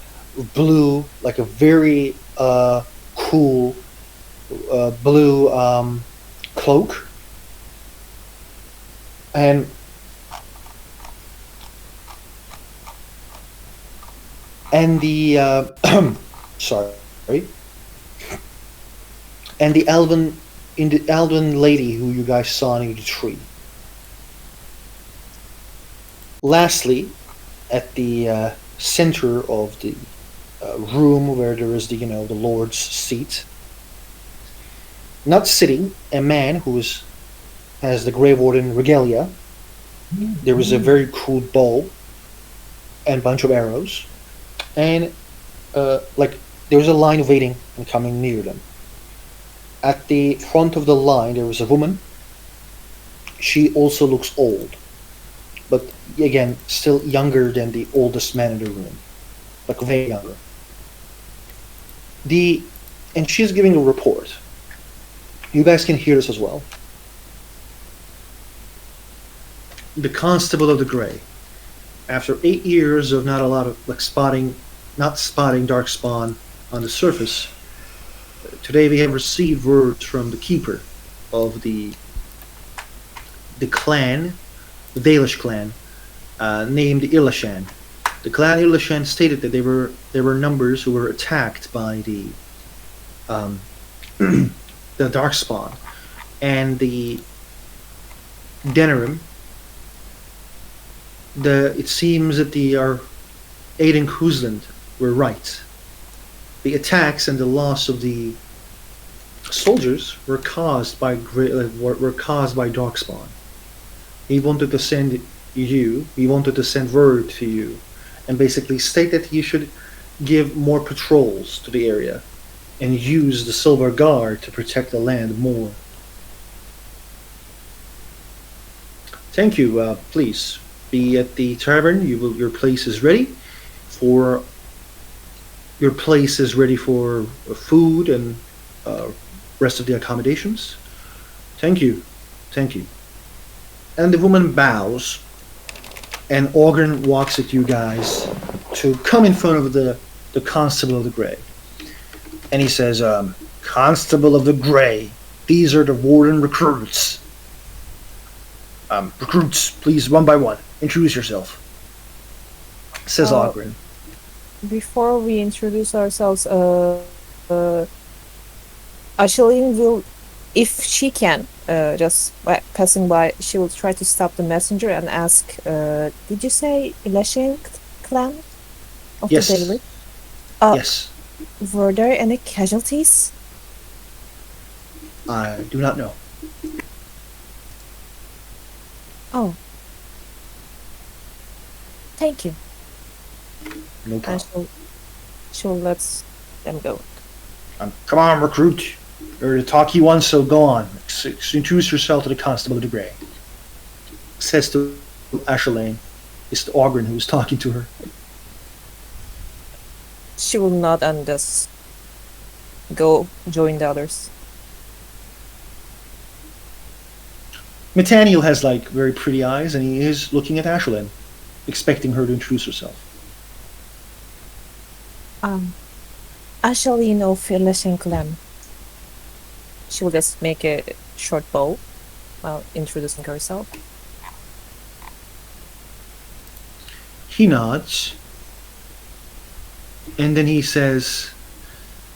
blue, like a very cool blue cloak, and the sorry, and the elven lady who you guys saw in the tree. Lastly, at the center of the room where there is the Lord's seat, not sitting, a man has the Grey Warden regalia. There is a very cool bow and bunch of arrows, and like there's a line waiting and coming near them. At the front of the line, there is a woman. She also looks old, but again, still younger than the oldest man in the room, like way younger. The and she's giving a report. You guys can hear this as well. The Constable of the Grey. After 8 years of not a lot of not spotting darkspawn on the surface, today we have received word from the keeper of the the clan, the Dalish clan, named Ilashan. The clan Ilashan stated that there were numbers who were attacked by um, the Darkspawn, and the Denerim. It seems that the Aiden Kuzland were right. The attacks and the loss of the soldiers were caused by were caused by Darkspawn. He wanted to send he wanted to send word to you, and basically state that you should give more patrols to the area, and use the Silver Guard to protect the land more. Thank you. Please be at the tavern. Your place is ready for food and rest of the accommodations. Thank you. Thank you. And the woman bows, and Ogren walks at you guys to come in front of the Constable of the Grey. And he says, Constable of the Grey, these are the Warden recruits. Recruits, please, one by one, introduce yourself, says Ogren. Before we introduce ourselves, Asheline will, if she can, just passing by, she will try to stop the messenger and ask, did you say Ilashan clan of Yes. the Daily? Yes, Were there any casualties? I do not know. Oh. Thank you. No And problem. she'll let them go. Come on, recruit. You're the talky one, so go on. Introduce yourself to the Constable of the Grey. Says to Ashelane. It's the Ogren who's talking to her. She will nod and just go join the others. Nathaniel has like very pretty eyes, and he is looking at Ashelane, expecting her to introduce herself. Asheline of Ilashan clan. She will just make a short bow while introducing herself. He nods, and then he says,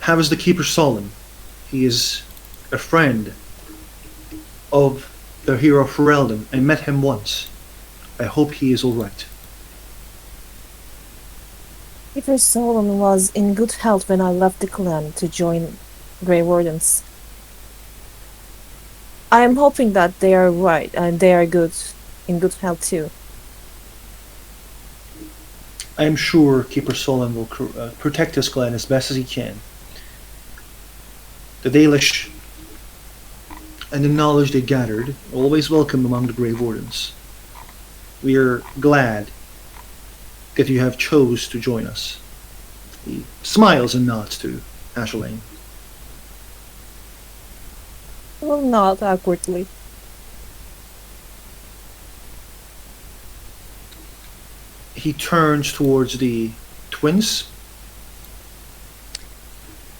"How is the Keeper Solon? He is a friend of the hero Ferelden. I met him once. I hope he is all right." Keeper Solon was in good health when I left the clan to join Grey Wardens. I am hoping that they are right and they are in good health too. I am sure Keeper Solon will protect his clan as best as he can. The Dalish and the knowledge they gathered always welcome among the Grey Wardens. We are glad that you have chose to join us. He smiles and nods to Ashelane. Well, not awkwardly. He turns towards the twins.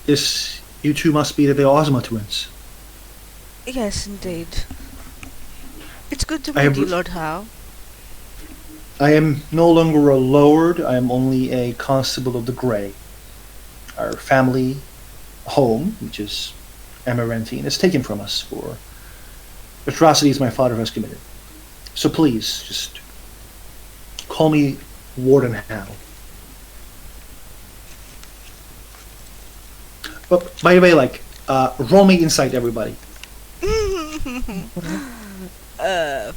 This, you two must be the Ozma twins. Yes, indeed. It's good to I meet you, have- Lord Howe. I am no longer a lord, I am only a constable of the Grey. Our family home, which is Amarantine, is taken from us for atrocities my father has committed. So please, just call me Warden Howe. But by the way, like, roll me insight, everybody.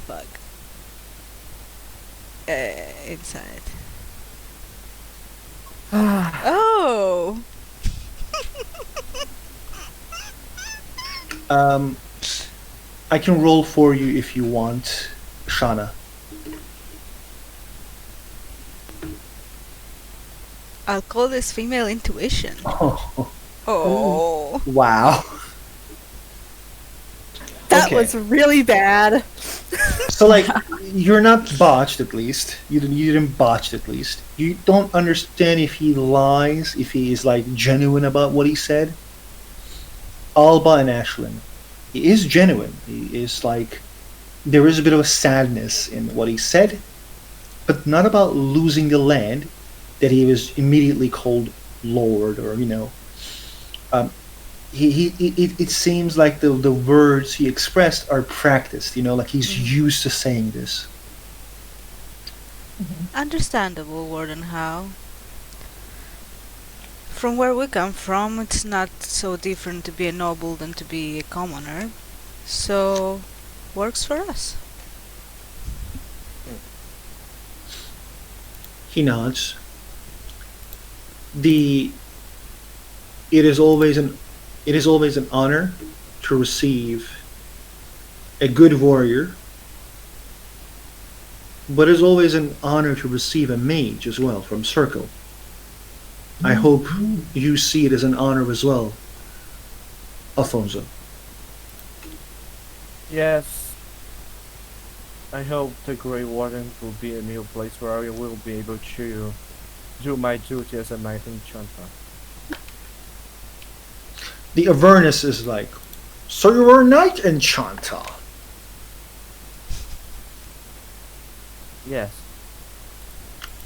Fuck. Inside. Oh! I can roll for you if you want, Shauna. I'll call this female intuition. Oh, Oh. wow. That Okay. was really bad. So, like, you're not botched, at least. You didn't botch, at least. You don't understand if he lies, if he is, like, genuine about what he said. Alba and Ashlyn. He is genuine. He is, like, there is a bit of a sadness in what he said, but not about losing the land that he was immediately called Lord, or um, it seems like the words he expressed are practiced, like he's used to saying this. Understandable, Warden Howe. From where we come from, it's not so different to be a noble than to be a commoner. So, works for us. He nods. The it is always an honor to receive a good warrior, but it's always an honor to receive a mage as well from Circle. I hope you see it as an honor as well, Alfonso. Yes. I hope the Grey Warden will be a new place where I will be able to do my duty as a knight enchanter. The Avernus is like, so you were a knight enchanter. Yes.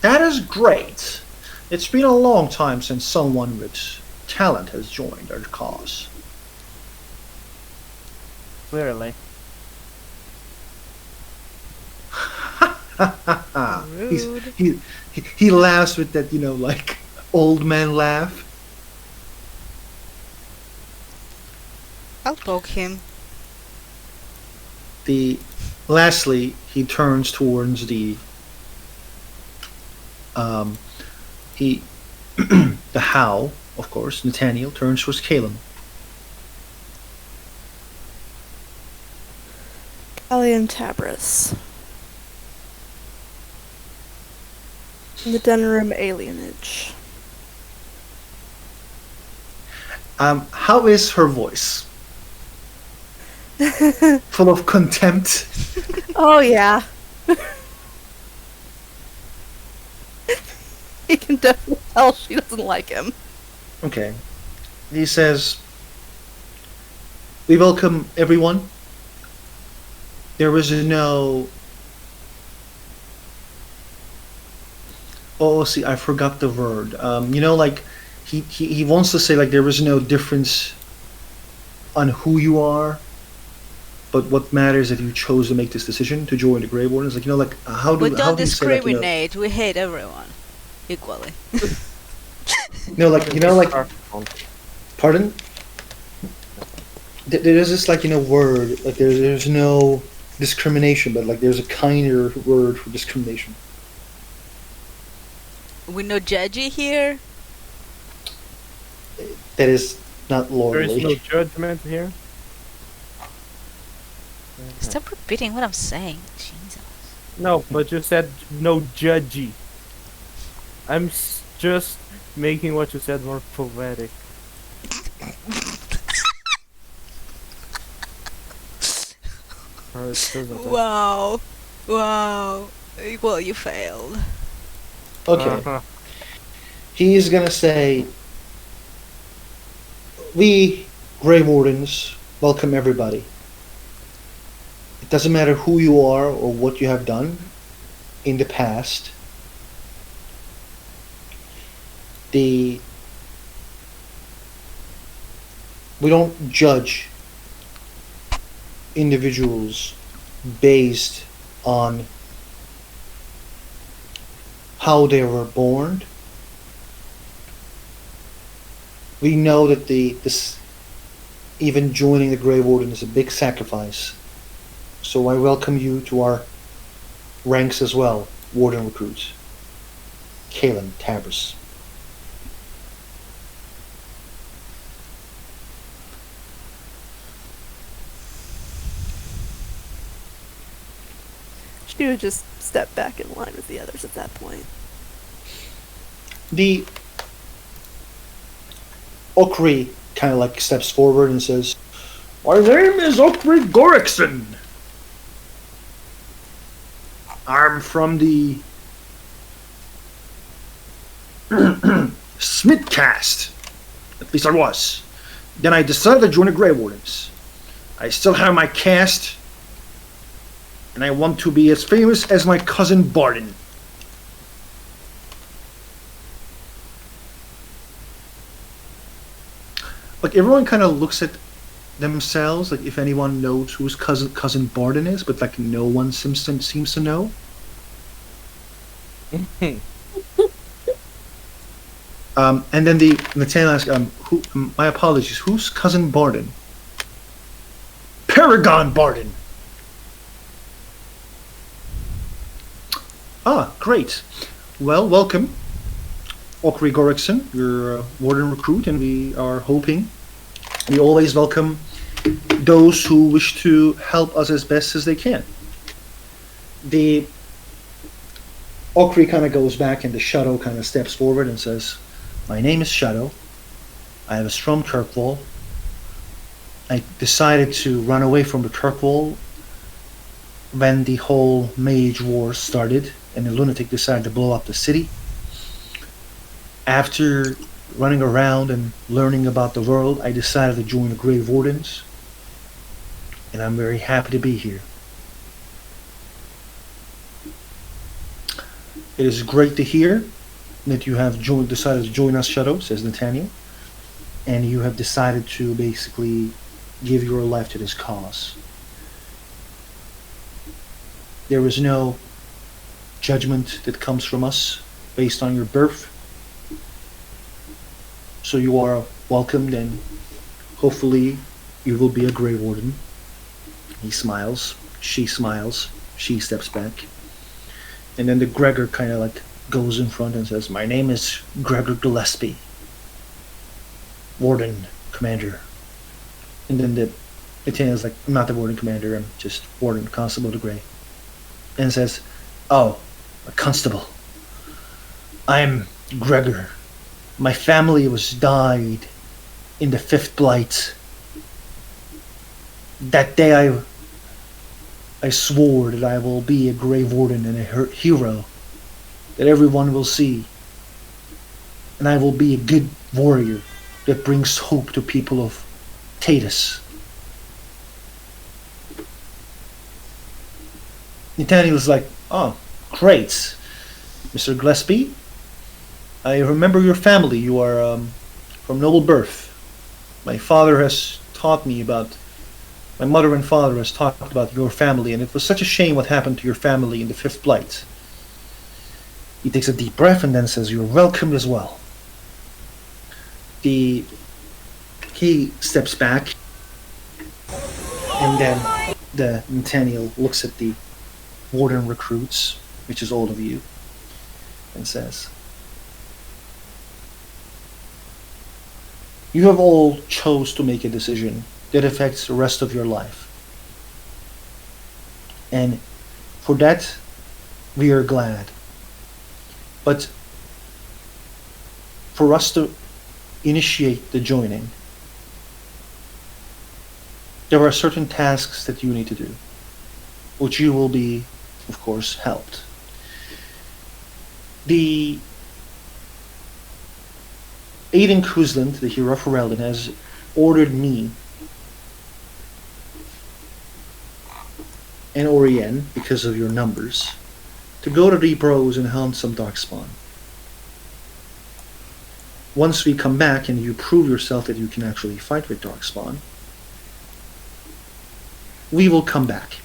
That is great. It's been a long time since someone with talent has joined our cause. Clearly. He's, Rude. he laughs with that, like old man laugh. I'll poke him. Lastly, he turns towards the he the How, of course. Nathaniel turns towards Caleb. Allian Tabris. The Denerim alienage. How is her voice? Full of contempt. Oh yeah. He can definitely tell she doesn't like him. Okay. He says, "We welcome everyone. There was no." Oh, see, I forgot the word. Like he wants to say like there was no difference on who you are, but what matters if you chose to make this decision to join the Grey Wardens. Like how We do don't you say that? discriminate. We hate everyone equally. Pardon? There's this word like there's no discrimination, but like there's a kinder word for discrimination. We no judgy here. That is not There is no lordly. judgment here. Stop repeating what I'm saying. Jesus. No, but you said no judgy. I'm just making what you said more poetic. Or it doesn't, Wow. Wow. Well, you failed. Okay. Uh-huh. He's gonna say, "We Grey Wardens welcome everybody. It doesn't matter who you are or what you have done in the past. We don't judge individuals based on how they were born. We know that this even joining the Grey Warden is a big sacrifice. So I welcome you to our ranks as well, Warden recruits. Kalen Tabris." She would just step back in line with the others at that point. The Okri kind of like steps forward and says, "My name is Okri Gorikson. I'm from the Smithcast. At least I was. Then I decided to join the Grey Wardens. I still have my cast, and I want to be as famous as my cousin Barden. Like everyone kind of looks at themselves, like if anyone knows whose cousin Barden is, but like no one seems to know. And then the Nathaniel asks, who? My apologies. Who's cousin Barden? Paragon Barden. Ah, great. Well, welcome, Okri Gorikson. You're a warden recruit, and we always welcome those who wish to help us as best as they can. The Okri kind of goes back, and the Shadow kind of steps forward and says, "My name is Shadow. I was from Kirkwall. I decided to run away from the Kirkwall when the whole Mage War started, and the Lunatic decided to blow up the city. After running around and learning about the world, I decided to join the Grey Wardens, and I'm very happy to be here. It is great to hear that you have decided to join us, Shadow," says Nathaniel, "and you have decided to basically give your life to this cause. There is no judgment that comes from us based on your birth, so you are welcomed, and hopefully you will be a Grey Warden." He smiles, she steps back, and then the Gregor kind of like goes in front and says, "My name is Gregor Gillespie, Warden Commander." And then the Nathaniel's like, "I'm not the Warden Commander, I'm just Warden Constable de Grey." And says, "Oh, a constable. I'm Gregor. My family was died in the 5th Blight. That day I swore that I will be a Grey Warden and a hero that everyone will see. And I will be a good warrior that brings hope to people of Tatus." Nathaniel's like, "Oh, great. Mr. Gillespie, I remember your family. You are from noble birth. My mother and father has talked about your family, and it was such a shame what happened to your family in the 5th Blight." He takes a deep breath and then says, "You're welcome as well." He steps back, and then the Nathaniel looks at the Warden recruits, which is all of you, and says, "You have all chose to make a decision that affects the rest of your life. And for that, we are glad. But for us to initiate the joining, there are certain tasks that you need to do, which you will be, of course, helped. The Aiden Kuzland, the hero of Ferelden, has ordered me and Orien, because of your numbers, to go to Deep Rose and hunt some Darkspawn. Once we come back and you prove yourself that you can actually fight with Darkspawn, we will come back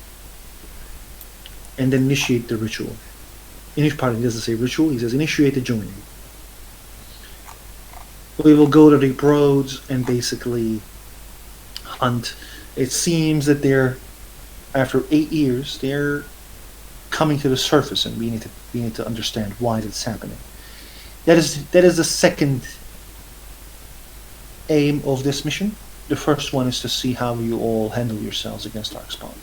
and then initiate the ritual." Pardon, he doesn't say ritual, he says initiate the joining. "We will go to Deep Roads and basically hunt." It seems that after 8 years, they're coming to the surface, and we need to understand why that's happening. That is the second aim of this mission. The first one is to see how you all handle yourselves against Darkspawn.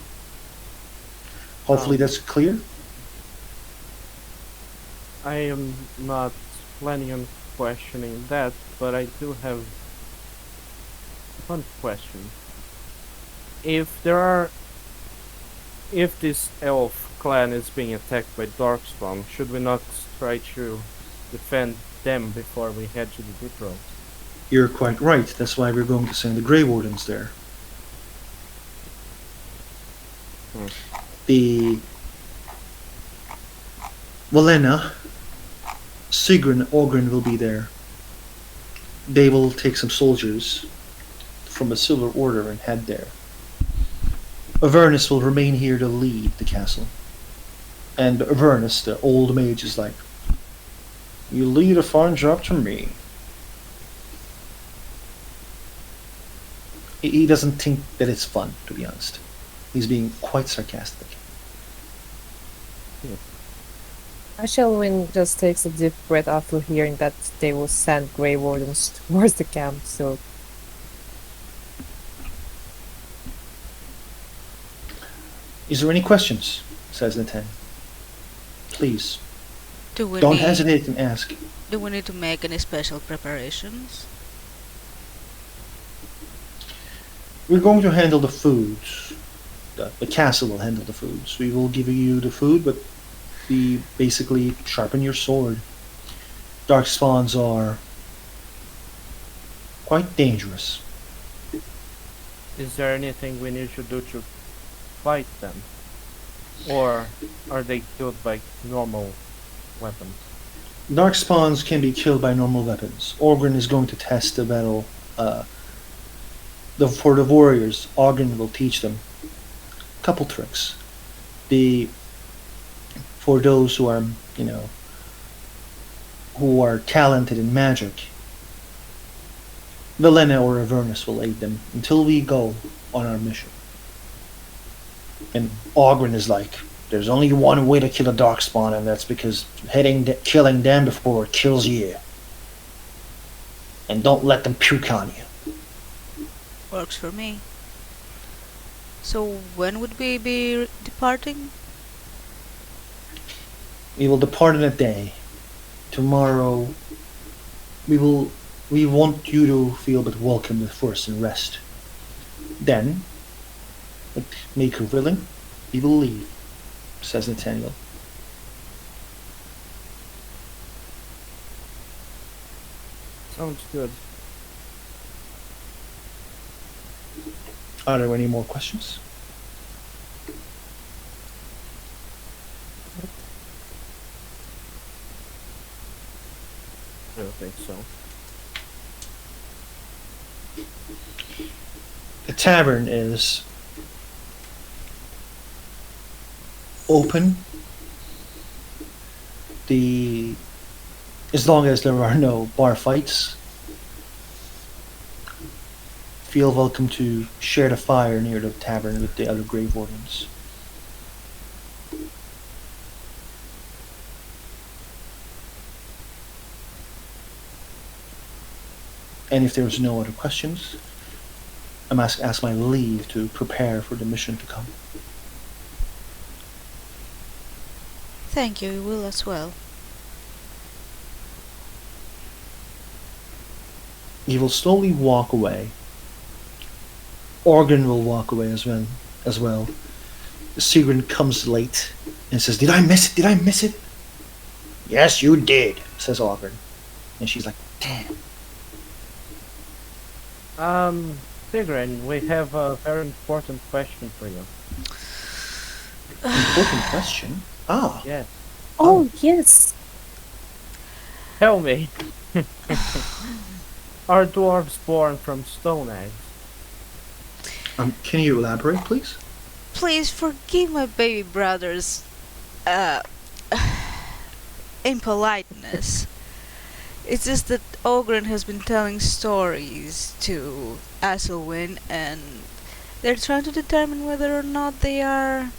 Hopefully that's clear. I am not planning on questioning that, but I do have one question. If this elf clan is being attacked by Darkspawn, should we not try to defend them before we head to the Deep Road? You're quite right. That's why we're going to send the Grey Wardens there. The Valena, Sigrun, Ogren will be there. They will take some soldiers from the Silver Order and head there. Avernus will remain here to lead the castle. And Avernus, the old mage, is like, "You lead a fine job to me." He doesn't think that it's fun, to be honest. He's being quite sarcastic. Shelwyn just takes a deep breath after hearing that they will send Grey Wardens towards the camp, so Is there any questions? Says Nathan. Please, Do we don't need hesitate and ask. do we need to make any special preparations? We're going to handle the foods. The castle will handle the foods. We will give you the food, but we basically sharpen your sword. Dark spawns are quite dangerous. Is there anything we need to do to fight them? Or are they killed by normal weapons? Dark spawns can be killed by normal weapons. Orgrin is going to test the battle. For the warriors, Orgrin will teach them a couple tricks. For those who are, who are talented in magic, Velena or Avernus will aid them until we go on our mission. And Ogren is like, "There's only one way to kill a darkspawn, and that's because killing them before it kills you. And don't let them puke on you." Works for me. So when would we be departing? We will depart in a day. Tomorrow, we want you to feel but welcome first and rest. Then, if Maker willing, we will leave, says Nathaniel. Sounds good. Are there any more questions? I don't think so. The tavern is open. As long as there are no bar fights, feel welcome to share the fire near the tavern with the other Grave Wardens. And if there's no other questions, I must ask my leave to prepare for the mission to come. Thank you, we will as well. He will slowly walk away. Organ will walk away as well. Sigrun comes late and says, "Did I miss it? Did I miss it?" "Yes, you did," says Organ. And she's like, "Damn." Sigrun, we have a very important question for you. Important question. Ah, Yes. oh yes, Tell me. Are dwarves born from stone eggs? can you elaborate, please? Please forgive my baby brother's uh impoliteness. It's just that Ogren has been telling stories to Aselwyn, and they're trying to determine whether or not they have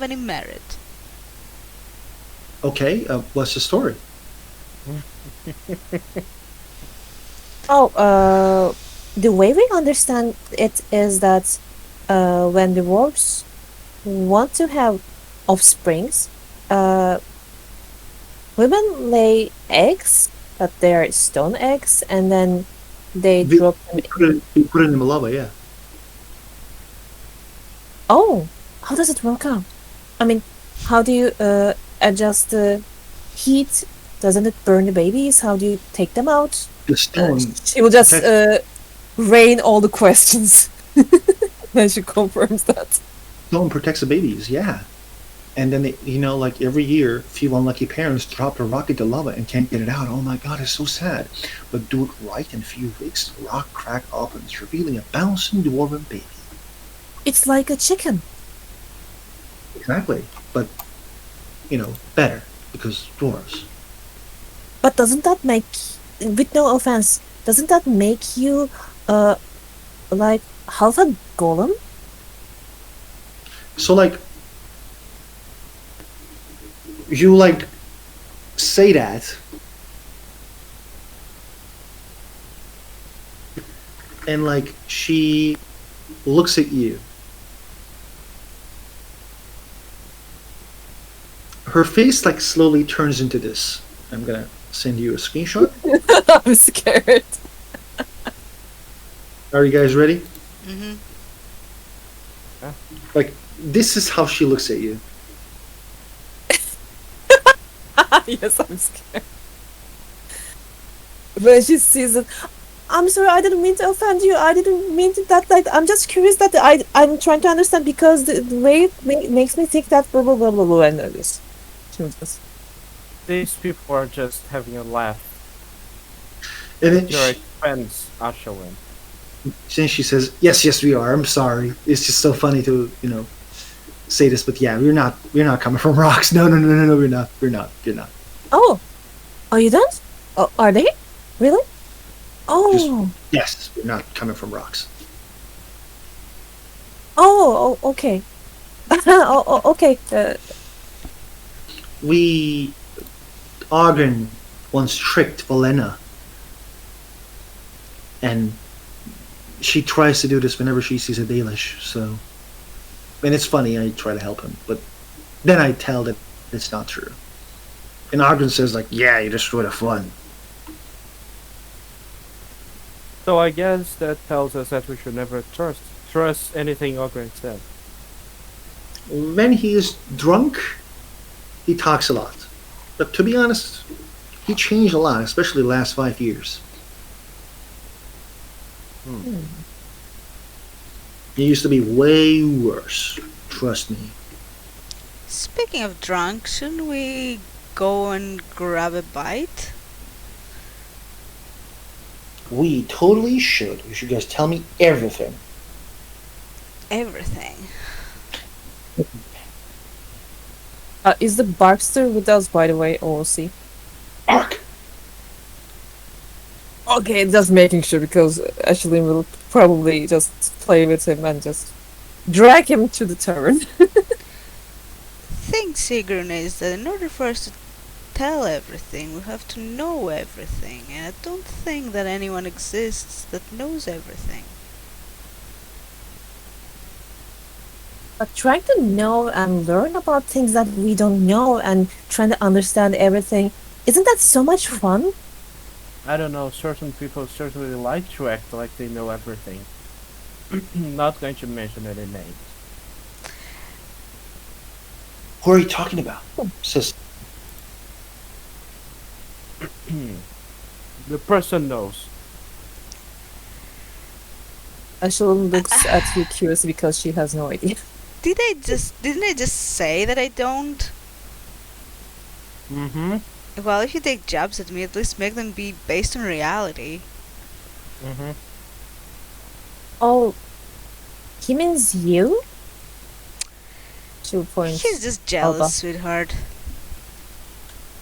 any merit. Okay, what's the story? oh, the way we understand it is that when the dwarves want to have offsprings, women lay eggs, but they are stone eggs, and then they We- drop them. You put it in the lava, yeah. Oh, how does it work out? I mean, how do you adjust the heat? Doesn't it burn the babies? How do you take them out? The stone. She will just rain all the questions when she confirms that. stone protects the babies, yeah. And then they, like every year, a few unlucky parents drop a rock into lava and can't get it out. Oh my god, it's so sad. But do it right in a few weeks, the rock crack opens, revealing a bouncing dwarven baby. It's like a chicken. Exactly. But, better, because dwarves. But doesn't that make, with no offense, doesn't that make you, like half a golem? So, like, you, like, say that, and, like, she looks at you. Her face, like, slowly turns into this. I'm gonna send you a screenshot. I'm scared. Are you guys ready? Mm-hmm. Like, this is how she looks at you. Yes, I'm scared. When she sees it, I'm sorry, I didn't mean to offend you. I didn't mean to that. Like, I'm just curious that I'm trying to understand because the way it makes me think that blah blah blah blah blah. And this, she was just These people are just having a laugh And then at your expense, Ashwin. she says, yes, we are. I'm sorry. It's just so funny to, say this, but yeah, we're not coming from rocks. No, we're not. You're not. oh, are you done? Oh, are they really? Oh, Yes, we're not coming from rocks. okay. Okay. We, Ogren once tricked Valena, and she tries to do this whenever she sees a Dalish, so, and it's funny, I try to help him, but then I tell that it's not true. And Ogren says, like, yeah, you destroyed the fun. So I guess that tells us that we should never trust anything Ogren said. When he is drunk, he talks a lot. But to be honest, he changed a lot, especially the last 5 years. He used to be way worse. Trust me. Speaking of drunk, shouldn't we go and grab a bite? We totally should. You should guys tell me everything. Everything. Is the Barkster with us, by the way, OC? Ark! Okay, just making sure because Ashley will probably just play with him and just drag him to the tavern. Thing, Sigrun, is that in order for us to tell everything, we have to know everything, and I don't think that anyone exists that knows everything. But trying to know and learn about things that we don't know and trying to understand everything, isn't that so much fun? I don't know, certain people certainly like to act like they know everything. Not going to mention any names. Who are you talking about? Sis. The person knows. Ashley looks at you curious because she has no idea. Didn't I just say that I don't? Mm-hmm. Well, if you take jabs at me, at least make them be based on reality. Mm-hmm. Oh, he means you? 2 points. He's just jealous, Alba. sweetheart.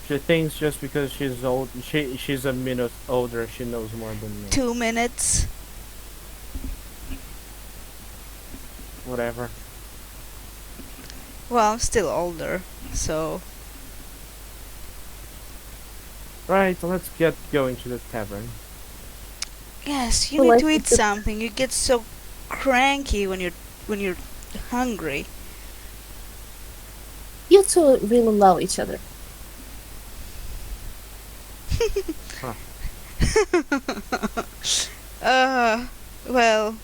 She thinks just because she's old, she's a minute older, she knows more than me. 2 minutes. Whatever. Well, I'm still older, so... Right, let's get going to the tavern. Yes, you Well, need I to think eat that- something. You get so cranky when you're hungry. You two really love each other. Well,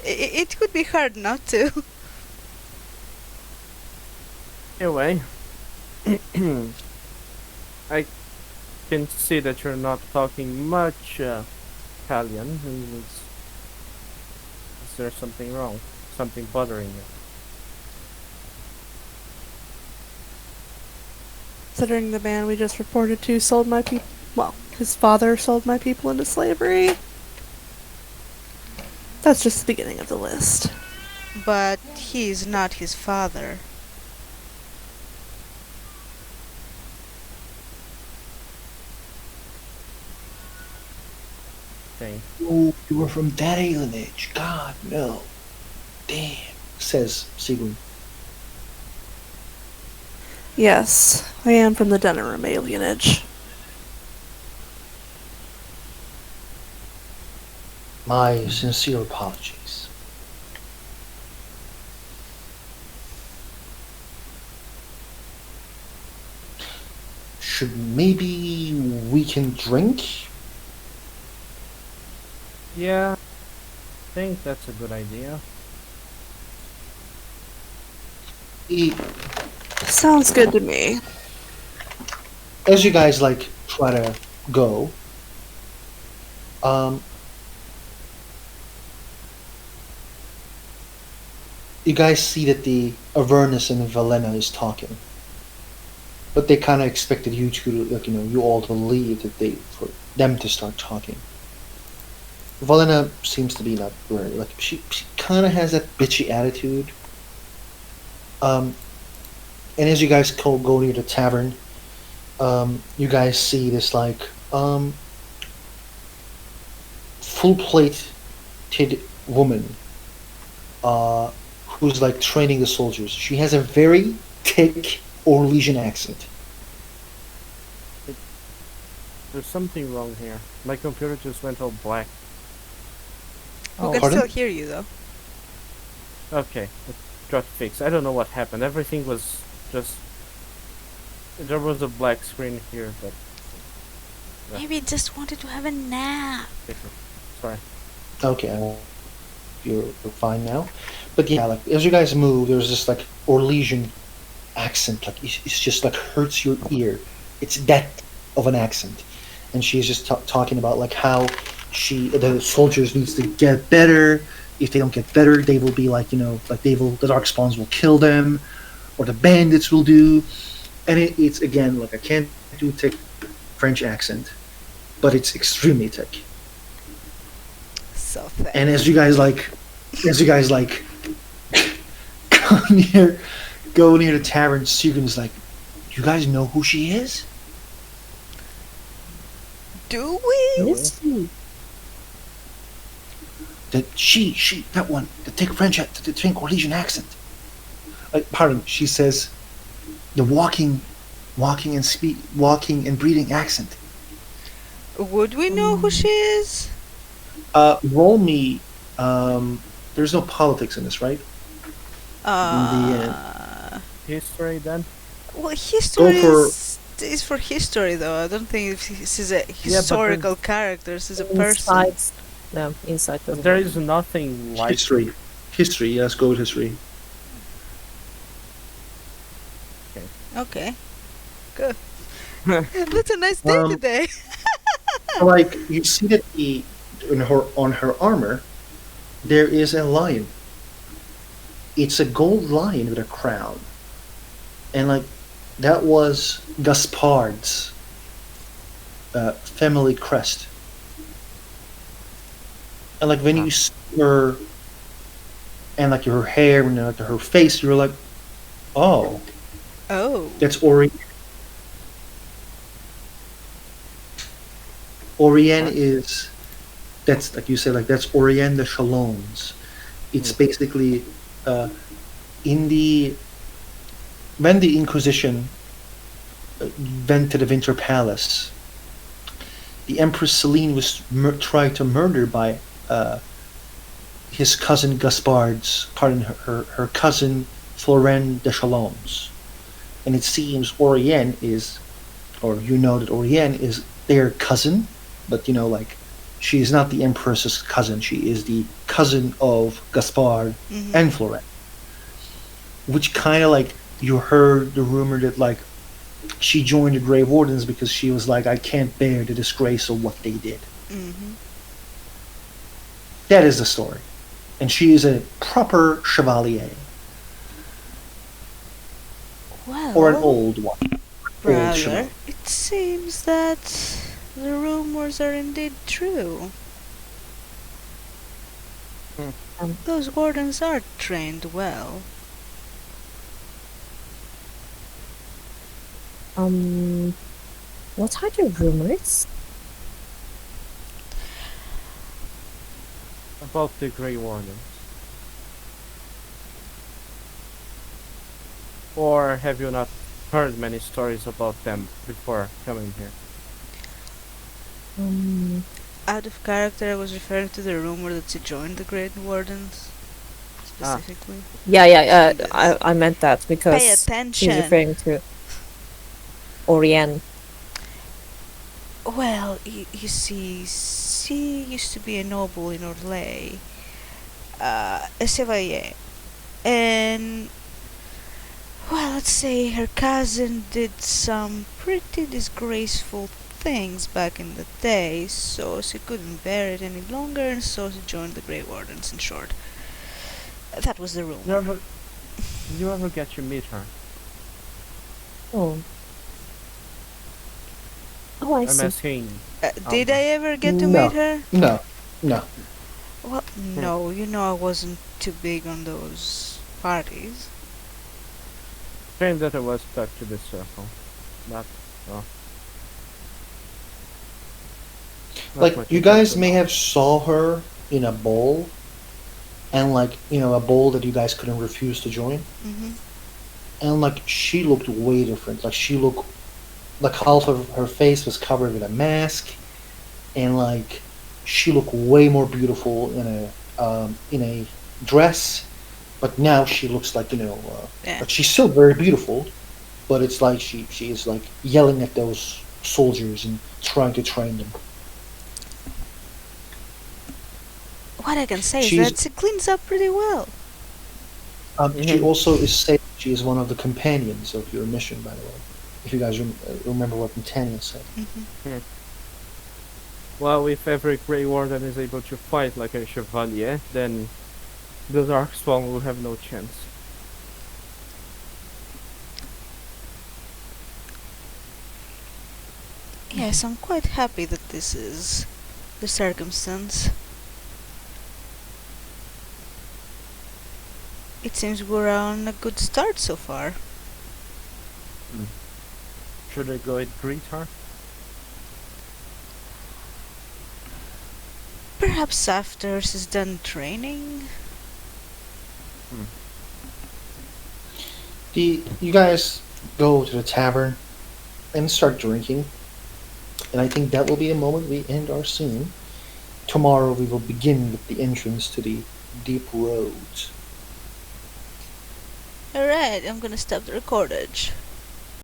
it could be hard not to. Anyway, I can see that you're not talking much Italian. Is there something wrong? Something bothering you? considering the man we just reported to sold my people. Well, his father sold my people into slavery. That's just the beginning of the list. But he is not his father. Okay. Oh, you were from that lineage. God, no. Damn, says Sigrun. Yes, I am from the Denerim alienage. My sincere apologies. Should maybe we can drink? Yeah, I think that's a good idea. E- Sounds good to me. As you guys like try to go, um, you guys see that the Avernus and Valena is talking, but they kind of expected you to, like, you all to leave, for them to start talking. Valena seems to be not very, like, she kind of has that bitchy attitude. And as you guys go near the tavern, you guys see this, like, full-plated woman, who's like training the soldiers. She has a very thick Orlesian accent. There's something wrong here. My computer just went all black. We Oh, can pardon? still hear you though. Okay, it got fixed. I don't know what happened. Everything was just... There was a black screen here, but... Yeah. Maybe it just wanted to have a nap. Sorry. Okay, you're fine now. But yeah, like, as you guys move, there's this, like, Orlesian accent. Like, it's just, like, hurts your ear. It's that of an accent. And she's just talking about, like, how the soldiers needs to get better. If they don't get better, they will be, like, like, the Darkspawns will kill them, or the bandits will do. And it's, again, like, I can't do thick French accent, but it's extremely thick. So thick. And as you guys go near the tavern, Sigrun's like, you guys know who she is? Do we? Yes. That one, the thick French, the thick Orlesian accent. Pardon, she says, the walking and breathing accent. Would we know who she is? Roll me. There's no politics in this, right? History then? Well, history for- is for history, though. I don't think this is a but historical character. This is a person. Inside. No, inside. But there is nothing like... History. Yes, go with history. Okay. Good. That's a nice day today. Like, you see that on her armor, there is a lion. It's a gold lion with a crown, and like, that was Gaspard's family crest. And like, when you see her, and like her hair and like her face, you're like, oh, Oh. that's Orien. Orien is, that's, like you said, like, that's Orien de Chalons. It's basically when the Inquisition went to the Winter Palace, the Empress Celine was tried to murder by his cousin her cousin Florine de Chalons. And it seems Orien is, or that Orien is their cousin, but like, she is not the Empress's cousin. She is the cousin of Gaspard and Florine. Which kind of, like, you heard the rumor that, like, she joined the Grey Wardens because she was like, I can't bear the disgrace of what they did. That is the story. And she is a proper chevalier. Well. Or an old one. old Shimon. Brother, it seems that the rumors are indeed true. Those wardens are trained well. What are the rumors? About the Grey Wardens. Or have you not heard many stories about them before coming here? Out of character, I was referring to the rumor that she joined the Great Wardens, specifically. Yeah. Yes. I meant that because Pay she's attention. referring to Oriane. Well, you see, she used to be a noble in Orlais, a chevalier, and well, let's say her cousin did some pretty disgraceful things back in the day, so she couldn't bear it any longer, and so she joined the Grey Wardens. In short, that was the rumor. Did you ever get to meet her? Oh. Oh, I I'm see. asking. Did I ever get to No. meet her? No, no. Well, no, you know I wasn't too big on those parties. Shame that I was stuck to this circle. But, well. Not Like much you to talk guys may about. have saw her in a bowl, and like a bowl that you guys couldn't refuse to join, Mm-hmm. and like she looked way different. Like she looked like half of her face was covered with a mask, and like she looked way more beautiful in a dress. But now she looks like Yeah. but she's still very beautiful. But it's like she is like yelling at those soldiers and trying to train them. What I can say is She's that she cleans up pretty well. She also is said she is one of the companions of your mission, by the way. If you guys remember what Nathaniel said. Mm-hmm. Well, if every Grey Warden is able to fight like a Chevalier, then the Darkspawn will have no chance. Yes, I'm quite happy that this is the circumstance. It seems we're on a good start so far. Should I go and greet her? Perhaps after she's done training? You guys go to the tavern and start drinking, and I think that will be the moment we end our scene. Tomorrow we will begin with the entrance to the deep roads. Alright, I'm gonna stop the recordage.